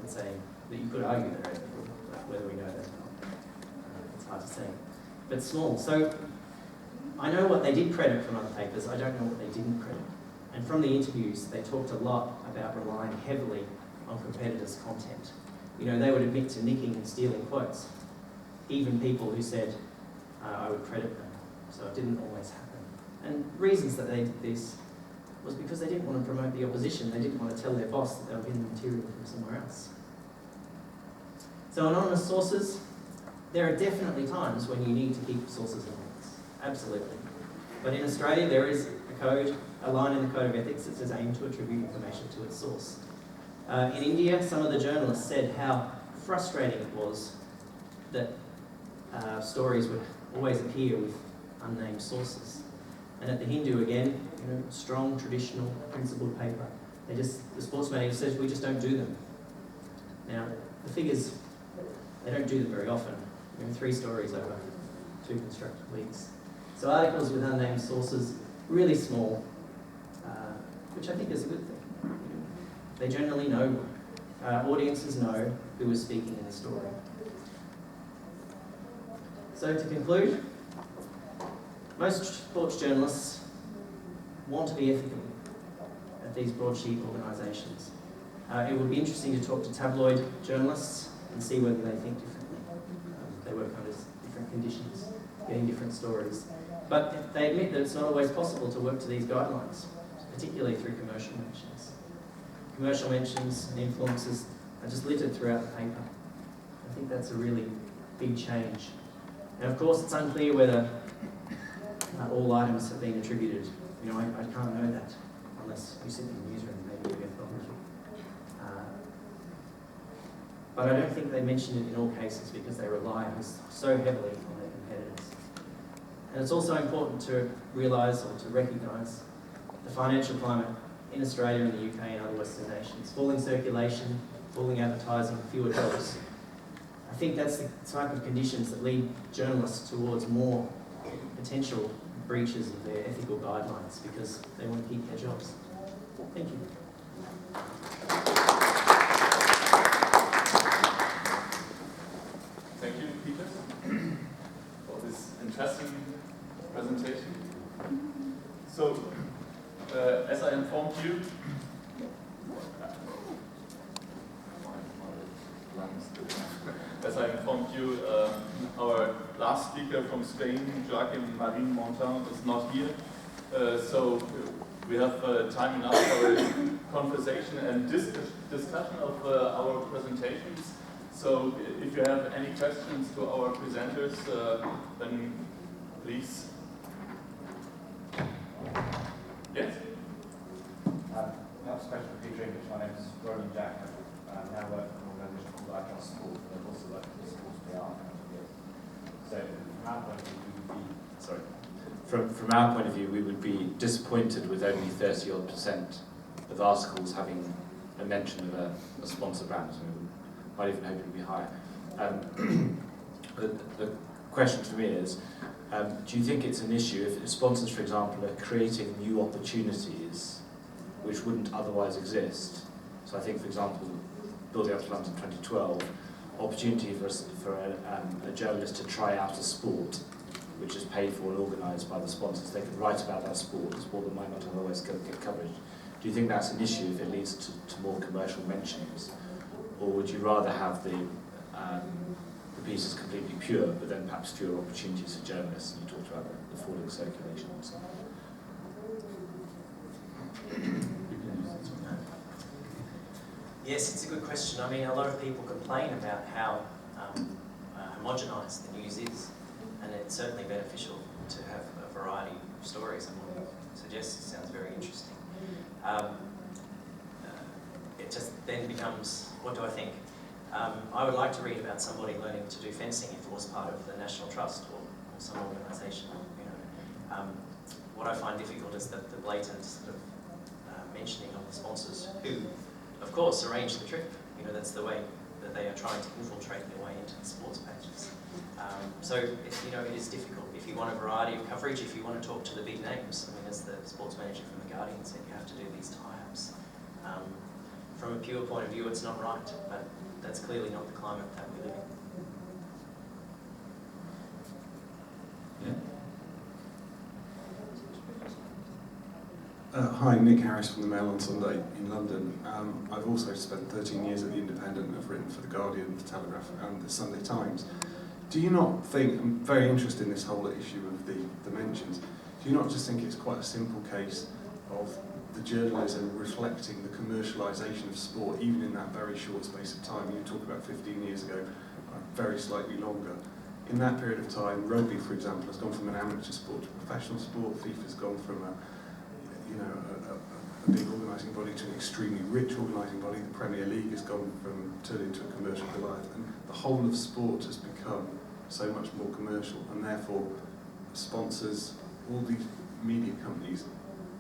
that say that you could argue they're ethical, but whether we know that or not, it's hard to say. But small. So I know what they did credit from other papers, I don't know what they didn't credit. And from the interviews, they talked a lot about relying heavily on competitors' content. They would admit to nicking and stealing quotes. Even people who said, I would credit them. So it didn't always happen. And reasons that they did this was because they didn't want to promote the opposition. They didn't want to tell their boss that they were getting material from somewhere else. So anonymous sources, there are definitely times when you need to keep sources anonymous. Absolutely. But in Australia, there is a line in the Code of Ethics that says aim to attribute information to its source. In India, some of the journalists said how frustrating it was that stories would always appear with unnamed sources. And at the Hindu, again, strong, traditional, principled paper, the sports manager says, we just don't do them. Now, the figures, they don't do them very often. 3 stories over 2 constructed weeks. So articles with unnamed sources, really small, which I think is a good thing. They generally know, audiences know who is speaking in the story. So to conclude, most sports journalists want to be ethical at these broadsheet organisations. It would be interesting to talk to tabloid journalists and see whether they think differently. They work under different conditions, getting different stories. But they admit that it's not always possible to work to these guidelines, particularly through commercial mentions. Commercial mentions and influences are just littered throughout the paper. I think that's a really big change. And of course, it's unclear whether all items have been attributed. I can't know that unless you sit in the newsroom and maybe you get problems. But I don't think they mention it in all cases because they rely so heavily on their competitors. And it's also important to realise or to recognise the financial climate in Australia and the UK and other Western nations. Falling circulation, falling advertising, fewer jobs. I think that's the type of conditions that lead journalists towards more potential breaches of their ethical guidelines because they want to keep their jobs. Thank you. Thank you, Peter, for this interesting presentation. So, as I informed you, our last speaker from Spain, Joaquim Marin Montan, is not here. So we have time enough for a conversation and discussion of our presentations. So if you have any questions to our presenters, then please. Yes? Perhaps a question for Peter English. My name is Roland Jack. I now work for an organisation called I Trust Sport, but I've also worked for sports PR for years. So from our point of view, From our point of view, we would be disappointed with only 30-odd% of articles having a mention of a sponsor brand. So we might even hope it would be higher. The question to me is, do you think it's an issue if sponsors, for example, are creating new opportunities which wouldn't otherwise exist? So I think, for example, building up to London 2012, opportunity for a journalist to try out a sport which is paid for and organised by the sponsors. They could write about that sport, a sport that might not otherwise get coverage. Do you think that's an issue if it leads to more commercial mentions? Or would you rather have the pieces completely pure, but then perhaps fewer opportunities for journalists? And you talked about the falling circulation and so on. Yes, it's a good question. I mean, a lot of people complain about how homogenised the news is, and it's certainly beneficial to have a variety of stories, and what you suggest sounds very interesting. It just then becomes, what do I think? I would like to read about somebody learning to do fencing if it was part of the National Trust or some organisation. What I find difficult is that the blatant sort of mentioning of the sponsors who, of course, arrange the trip. That's the way that they are trying to infiltrate their way into the sports pages. So it is difficult. If you want a variety of coverage, if you want to talk to the big names, I mean, as the sports manager from The Guardian said, you have to do these tie-ups. From a pure point of view, it's not right, but that's clearly not the climate that we live in. Hi, Nick Harris from the Mail on Sunday in London. I've also spent 13 years at The Independent. I've written for The Guardian, The Telegraph and The Sunday Times. Do you not think, I'm very interested in this whole issue of the mentions, do you not just think it's quite a simple case of the journalism reflecting the commercialisation of sport, even in that very short space of time? You talk about 15 years ago, very slightly longer. In that period of time, rugby, for example, has gone from an amateur sport to a professional sport. FIFA's gone from a big organising body to an extremely rich organising body. The Premier League has turned into a commercial Goliath, and the whole of sport has become so much more commercial, and therefore sponsors, all these media companies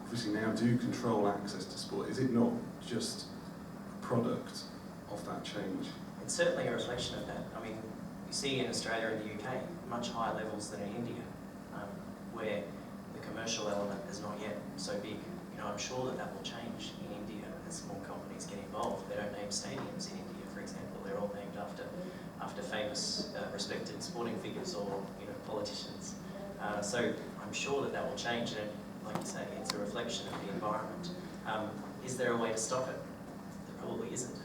obviously now do control access to sport. Is it not just a product of that change? It's certainly a reflection of that. I mean, you see in Australia and the UK much higher levels than in India, where the commercial element is not yet so big. You know, I'm sure that that will change in India as more companies get involved. They don't name stadiums in India, for example. They're all named after famous, respected sporting figures or politicians. So I'm sure that that will change, and like you say, it's a reflection of the environment. Is there a way to stop it? There probably isn't,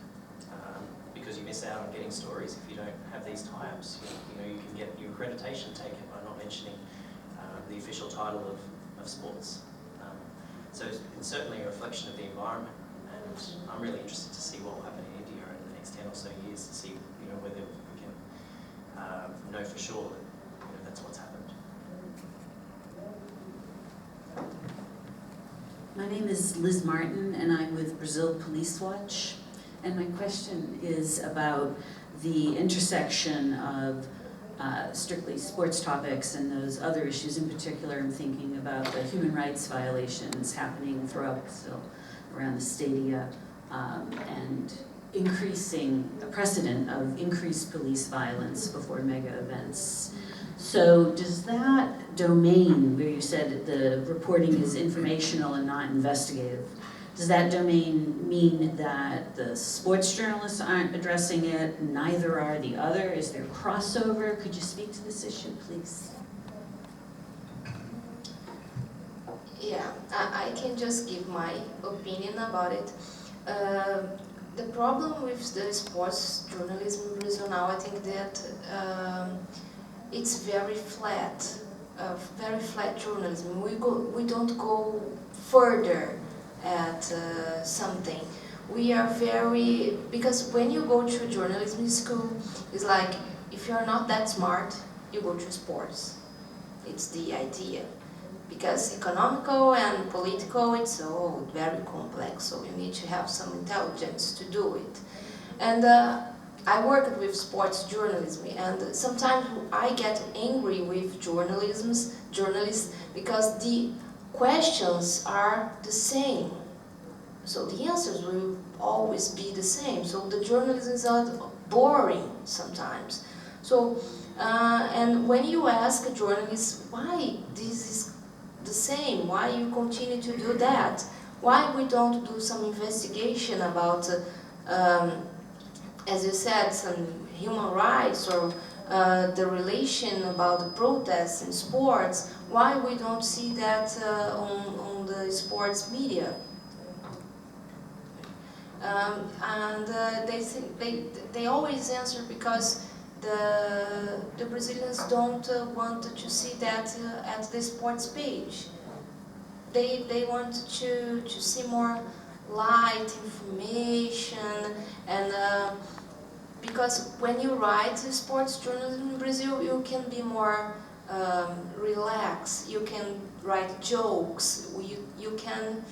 because you miss out on getting stories if you don't have these tie-ups. You can get your accreditation taken by not mentioning the official title of sports. So it's certainly a reflection of the environment, and I'm really interested to see what will happen in India over the next 10 or so years to see whether we can know for sure that that's what's happened. My name is Liz Martin, and I'm with Brazil Police Watch. And my question is about the intersection of strictly sports topics and those other issues. In particular, I'm thinking about the human rights violations happening throughout Brazil, around the stadia, and increasing a precedent of increased police violence before mega events. So does that domain, where you said the reporting is informational and not investigative, does that domain mean that the sports journalists aren't addressing it, neither are the other? Is there crossover? Could you speak to this issue, please? Yeah, I can just give my opinion about it. The problem with the sports journalism in Brazil now, I think that it's very flat journalism. We don't go further at something. We are very, because when you go to journalism school, it's like, if you're not that smart, you go to sports. It's the idea. Because economical and political, it's all very complex, so you need to have some intelligence to do it. And I worked with sports journalism, and sometimes I get angry with journalists because the questions are the same. So the answers will always be the same. So the journalism is boring sometimes. So, and when you ask a journalist why this is the same, why you continue to do that, why we don't do some investigation about, as you said, some human rights or the relation about the protests in sports, why we don't see that on the sports media? And they always answer because the Brazilians don't want to see that at the sports page. They want to see more light information, and because when you write sports journalism in Brazil, you can be more relaxed. You can write jokes. You can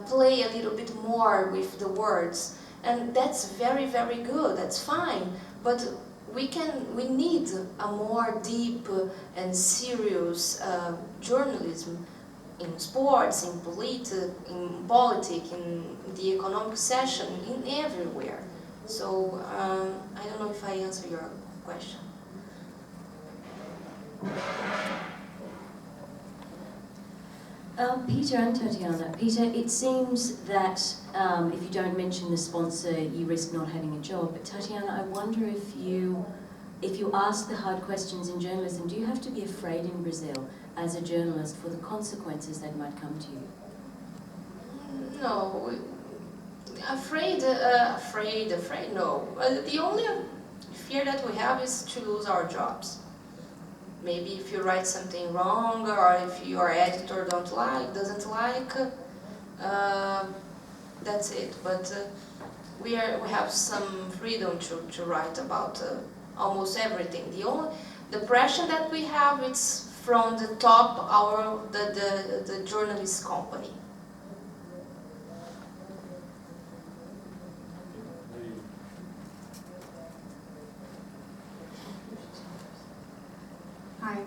play a little bit more with the words, and that's very, very good. That's fine, but we need a more deep and serious journalism in sports, in politics, in the economic session, in everywhere. So I don't know if I answer your question. Peter and Tatiana. Peter, it seems that if you don't mention the sponsor, you risk not having a job. But Tatiana, I wonder if you ask the hard questions in journalism, do you have to be afraid in Brazil as a journalist for the consequences that might come to you? No, afraid, no. The only fear that we have is to lose our jobs. Maybe if you write something wrong, or if your editor doesn't like, that's it. But we have some freedom to write about almost everything. The pressure that we have, it's from the top, the journalist company.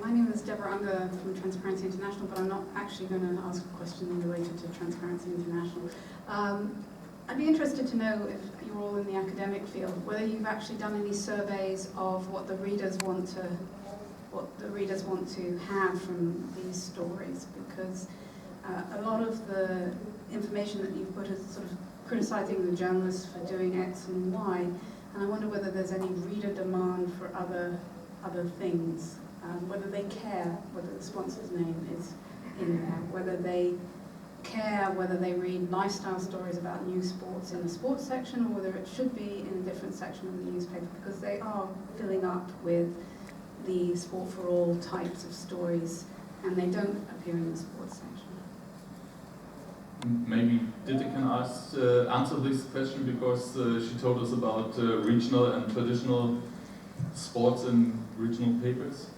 My name is Deborah Unger from Transparency International, but I'm not actually going to ask a question related to Transparency International. I'd be interested to know, if you're all in the academic field, whether you've actually done any surveys of what the readers want to have from these stories, because a lot of the information that you've put is sort of criticizing the journalists for doing X and Y, and I wonder whether there's any reader demand for other things, whether they care whether the sponsor's name is in there, whether they care whether they read lifestyle stories about new sports in the sports section, or whether it should be in a different section of the newspaper, because they are filling up with the sport for all types of stories, and they don't appear in the sports section. Maybe Ditte can answer this question, because she told us about regional and traditional sports in regional papers.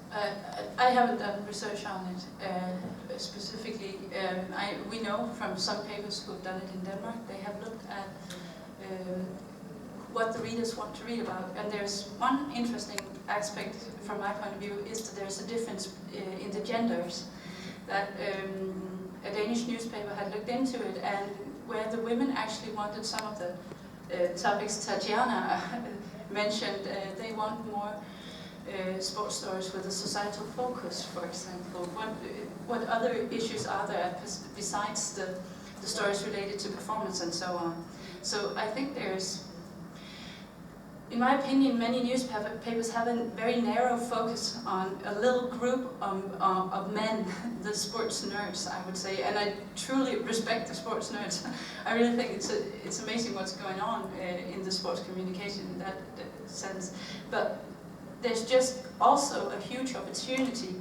I haven't done research on it specifically. We know from some papers who have done it in Denmark, they have looked at what the readers want to read about. And there's one interesting aspect from my point of view is that there's a difference in the genders. That a Danish newspaper had looked into it, and where the women actually wanted some of the topics Tatiane mentioned, they want more sports stories with a societal focus, for example. What other issues are there besides the stories related to performance and so on? So I think there's, in my opinion, many newspapers have a very narrow focus on a little group of men, the sports nerds, I would say, and I truly respect the sports nerds. I really think it's amazing what's going on in the sports communication in that sense. But there's just also a huge opportunity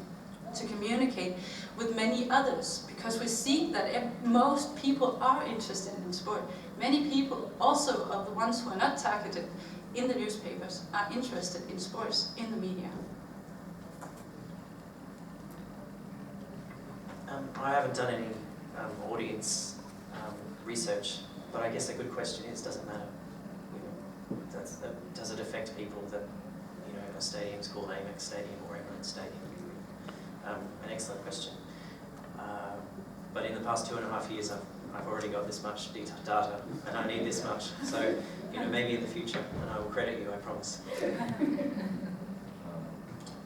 to communicate with many others, because we see that most people are interested in sport. Many people, also of the ones who are not targeted in the newspapers, are interested in sports in the media. I haven't done any audience research, but I guess a good question is, does it matter? Does it affect people that a stadium's called Amex Stadium or Emirates Stadium? An excellent question. But in the past 2.5 years, I've already got this much data, and I need this much. So, maybe in the future, and I will credit you, I promise.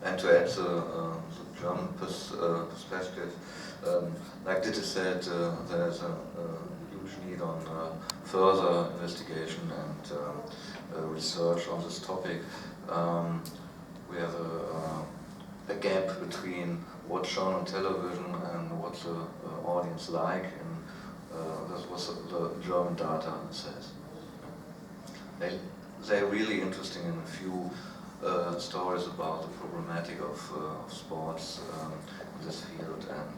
And to add the German perspective, like Ditte said, there's a huge need on further investigation and research on this topic. We have a gap between what's shown on television and what the audience like, and that's what the German data says. They're really interested in a few stories about the problematic of sports in this field, and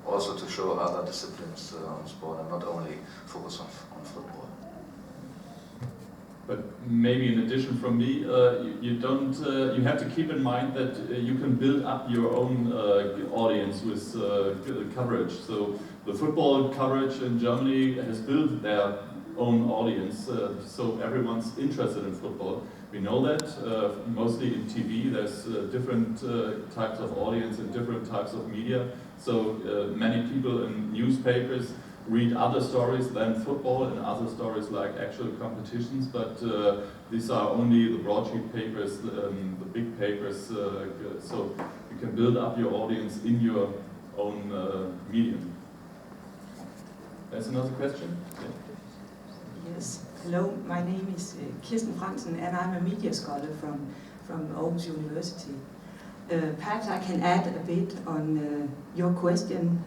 also to show other disciplines on sport and not only focus on football. But maybe in addition from me, you have to keep in mind that you can build up your own audience with coverage. So the football coverage in Germany has built their own audience, so everyone's interested in football. We know that, mostly in TV, there's different types of audience and different types of media. So many people in newspapers read other stories than football and other stories like actual competitions, but these are only the broadsheet papers, the big papers, so you can build up your audience in your own medium. There's another question? Yeah. Yes. Hello, my name is Kirsten Fransen, and I'm a media scholar from Aarhus University. Perhaps I can add a bit on your question,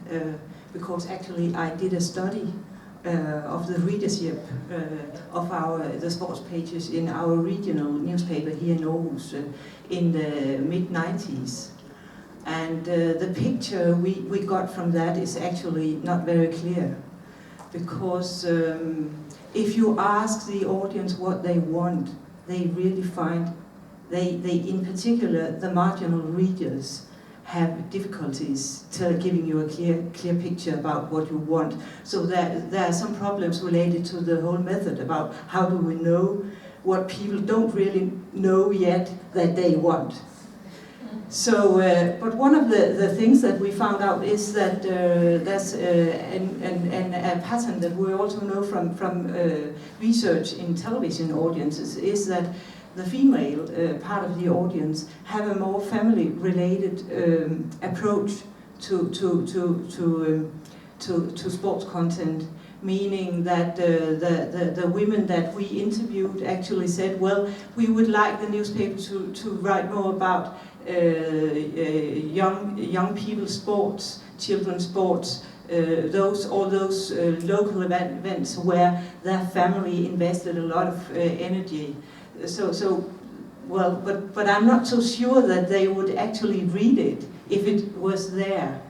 because actually I did a study of the readership of the sports pages in our regional newspaper here in Aarhus in the mid-90s. And the picture we got from that is actually not very clear, because if you ask the audience what they want, they really find, they in particular, the marginal readers have difficulties giving you a clear picture about what you want. So there are some problems related to the whole method about how do we know what people don't really know yet that they want. So, but one of the things that we found out is that there's a pattern that we also know from research in television audiences is that the female part of the audience have a more family-related approach to sports content, meaning that the women that we interviewed actually said, well, we would like the newspaper to write more about young people's sports, children's sports, all those local events where their family invested a lot of energy. Well, but I'm not so sure that they would actually read it if it was there.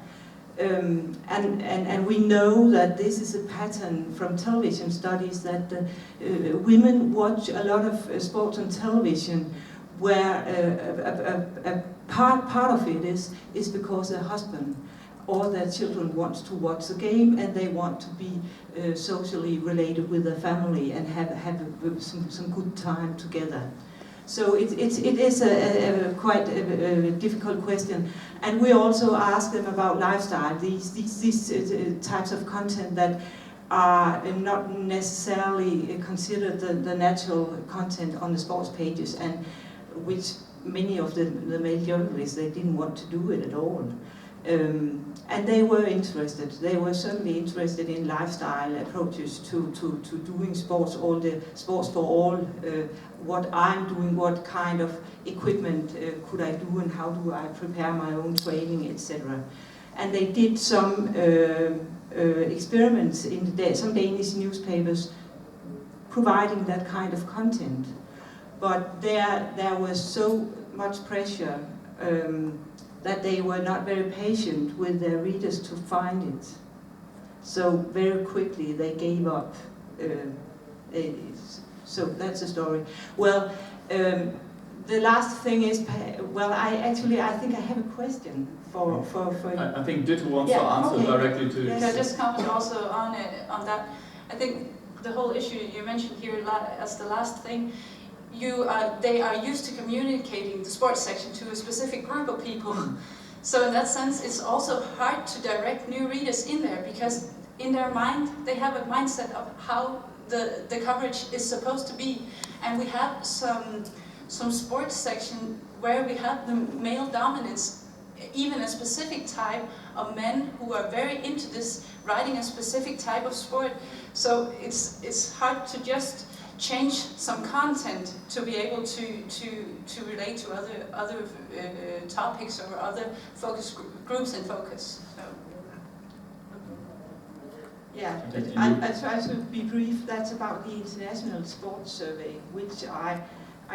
And we know that this is a pattern from television studies that women watch a lot of sports on television, where a part of it is because their husband or their children want to watch the game and they want to be socially related with their family and have some good time together. So it is a quite a difficult question, and we also ask them about lifestyle. These types of content that are not necessarily considered the natural content on the sports pages, and which many of the male journalists, they didn't want to do it at all. And they were interested. They were certainly interested in lifestyle approaches to doing sports, all the sports for all, what I'm doing, what kind of equipment could I do, and how do I prepare my own training, etc. And they did some experiments in some Danish newspapers providing that kind of content. But there was so much pressure that they were not very patient with their readers to find it. So very quickly they gave up. So that's the story. Well, the last thing is, well, I think I have a question for I think Ditte wants to answer directly to Can I just comment also on that? I think the whole issue you mentioned here as the last thing, they are used to communicating the sports section to a specific group of people. So in that sense, it's also hard to direct new readers in there, because in their mind, they have a mindset of how the coverage is supposed to be. And we have some sports section where we have the male dominance, even a specific type of men who are very into this, writing a specific type of sport. So it's hard to just change some content to be able to relate to other topics or other focus groups in focus. So. Yeah, I try to be brief. That's about the International Sports Survey, which I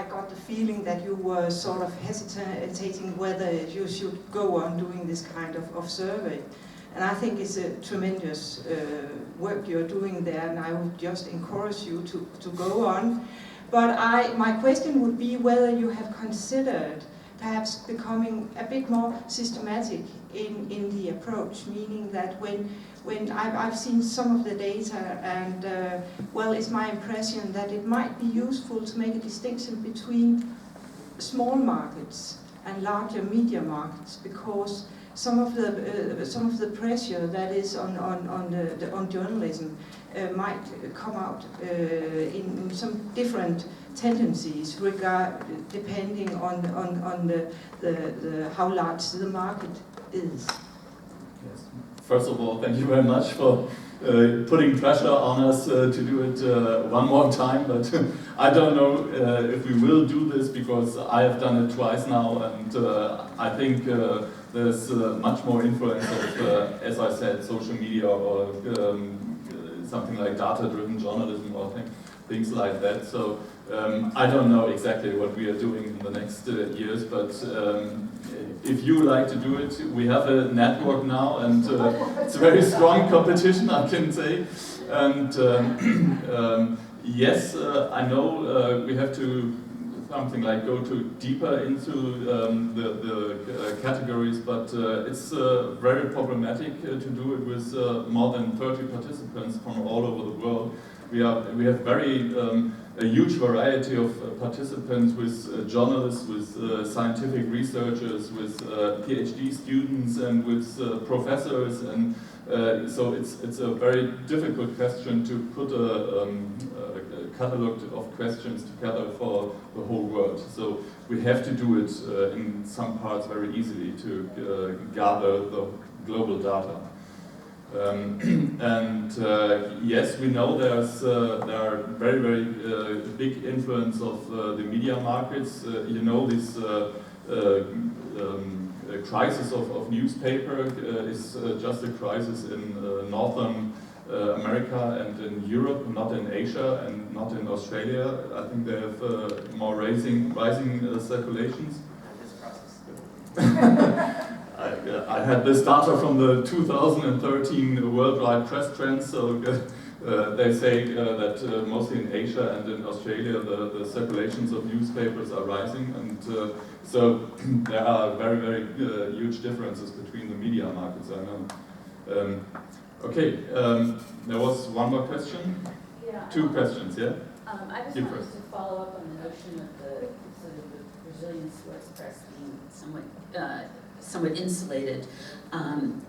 got the feeling that you were sort of hesitating whether you should go on doing this kind of survey. And I think it's a tremendous work you're doing there, and I would just encourage you to go on. But my question would be whether you have considered perhaps becoming a bit more systematic in the approach, meaning that when I've seen some of the data, and well, it's my impression that it might be useful to make a distinction between small markets and larger media markets, because some of the pressure that is on journalism might come out in some different tendencies depending on the how large the market is. Yes. First of all, thank you very much for putting pressure on us to do it one more time, but I don't know if we will do this, because I have done it twice now, and I think there's much more influence of, as I said, social media or something like data-driven journalism or things like that. So I don't know exactly what we are doing in the next years, but if you like to do it, we have a network now, and it's a very strong competition, I can say. And yes, I know we have to something like go deeper into the categories, but it's very problematic to do it with more than 30 participants from all over the world. We have a huge variety of participants with journalists, with scientific researchers, with PhD students, and with professors, and so it's a very difficult question to put a catalogue of questions together for the whole world. So we have to do it in some parts very easily to gather the global data. Yes, we know there are very, very big influence of the media markets. You know, this crisis of newspaper is just a crisis in Northern America and in Europe, not in Asia and not in Australia. I think they have more rising circulations. I had this data from the 2013 worldwide press trends, so they say that mostly in Asia and in Australia the circulations of newspapers are rising, and so there are very, very huge differences between the media markets, I know. Okay, there was one more question? Yeah. Two questions, yeah? I just wanted to follow up on the notion of the Brazilian sports press being somewhat insulated.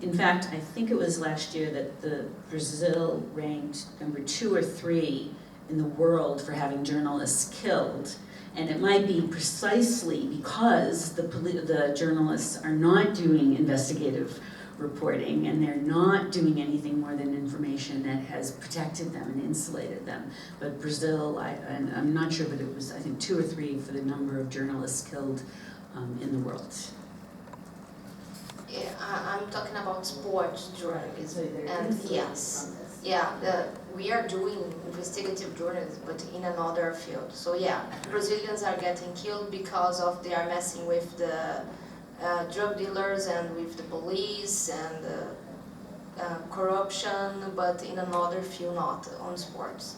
In fact, I think it was last year that Brazil ranked number 2 or 3 in the world for having journalists killed. And it might be precisely because the journalists are not doing investigative reporting, and they're not doing anything more than information that has protected them and insulated them. But Brazil, I'm not sure, but it was, I think, 2 or 3 for the number of journalists killed in the world. Yeah, I'm talking about sports journalism, and yes, we are doing investigative journalism, but in another field. So yeah, Brazilians are getting killed because of they are messing with the drug dealers and with the police and corruption, but in another field, not on sports.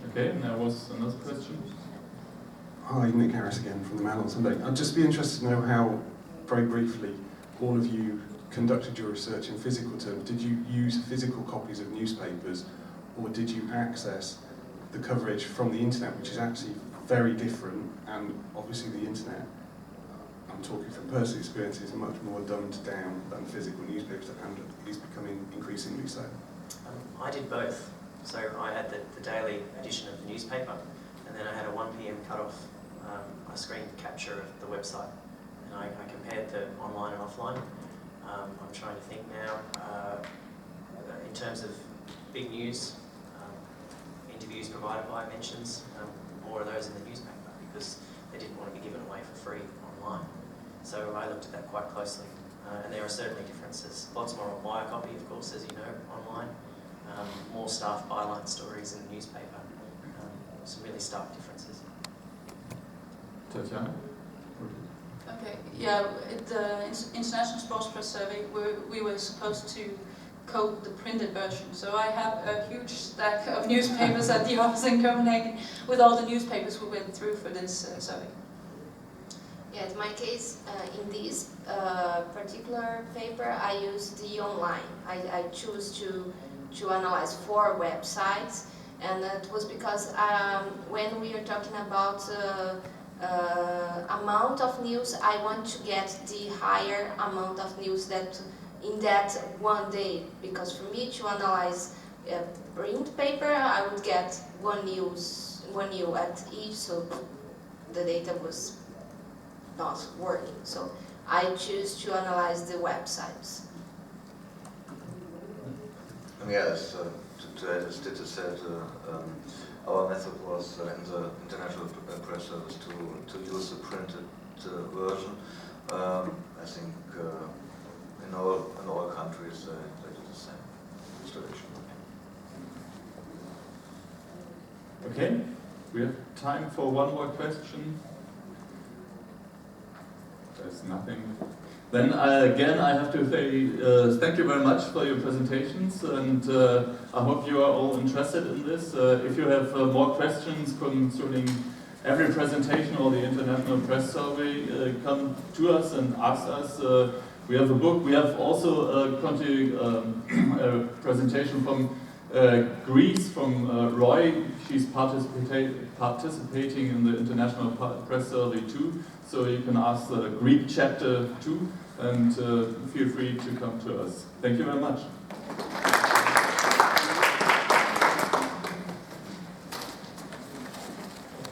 Okay, and there was another question. Hi, Nick Harris again from the Mail on Sunday. I'd just be interested to know how, very briefly, all of you conducted your research in physical terms. Did you use physical copies of newspapers, or did you access the coverage from the internet, which is actually very different, and obviously the internet, I'm talking from personal experience, is much more dumbed down than physical newspapers, and is becoming increasingly so? I did both. So I had the daily edition of the newspaper, and then I had a 1 PM cut-off, a screen capture of the website. And I compared the online and offline. I'm trying to think now, in terms of big news, interviews provided by mentions, more of those in the newspaper, because they didn't want to be given away for free online. So I looked at that quite closely, and there are certainly differences. Lots more on wire copy, of course, as you know, online. More staff byline stories in the newspaper. Some really stark differences. Tatiane? Okay, yeah, at the International Sports Press Survey, we were supposed to code the printed version. So I have a huge stack of newspapers at the office in Copenhagen with all the newspapers we went through for this survey. Yeah, in my case, in this particular paper, I used the online. I choose to analyze 4 websites, and it was because when we are talking about amount of news, I want to get the higher amount of news that in that one day, because for me to analyze a print paper, I would get one news at each, so the data was not working. So I choose to analyze the websites. Yes, as Ditte said, our method was in the international press service to use the printed version. I think in all countries they do the same installation. Okay, we have time for one more question. There's nothing. Then again, I have to say thank you very much for your presentations, and I hope you are all interested in this. If you have more questions concerning every presentation or the International Press Survey, come to us and ask us. We have a book. We have also a presentation from Greece, from Roy. She's participating in the International Press Survey too. So you can ask the Greek chapter too, and feel free to come to us. Thank you very much.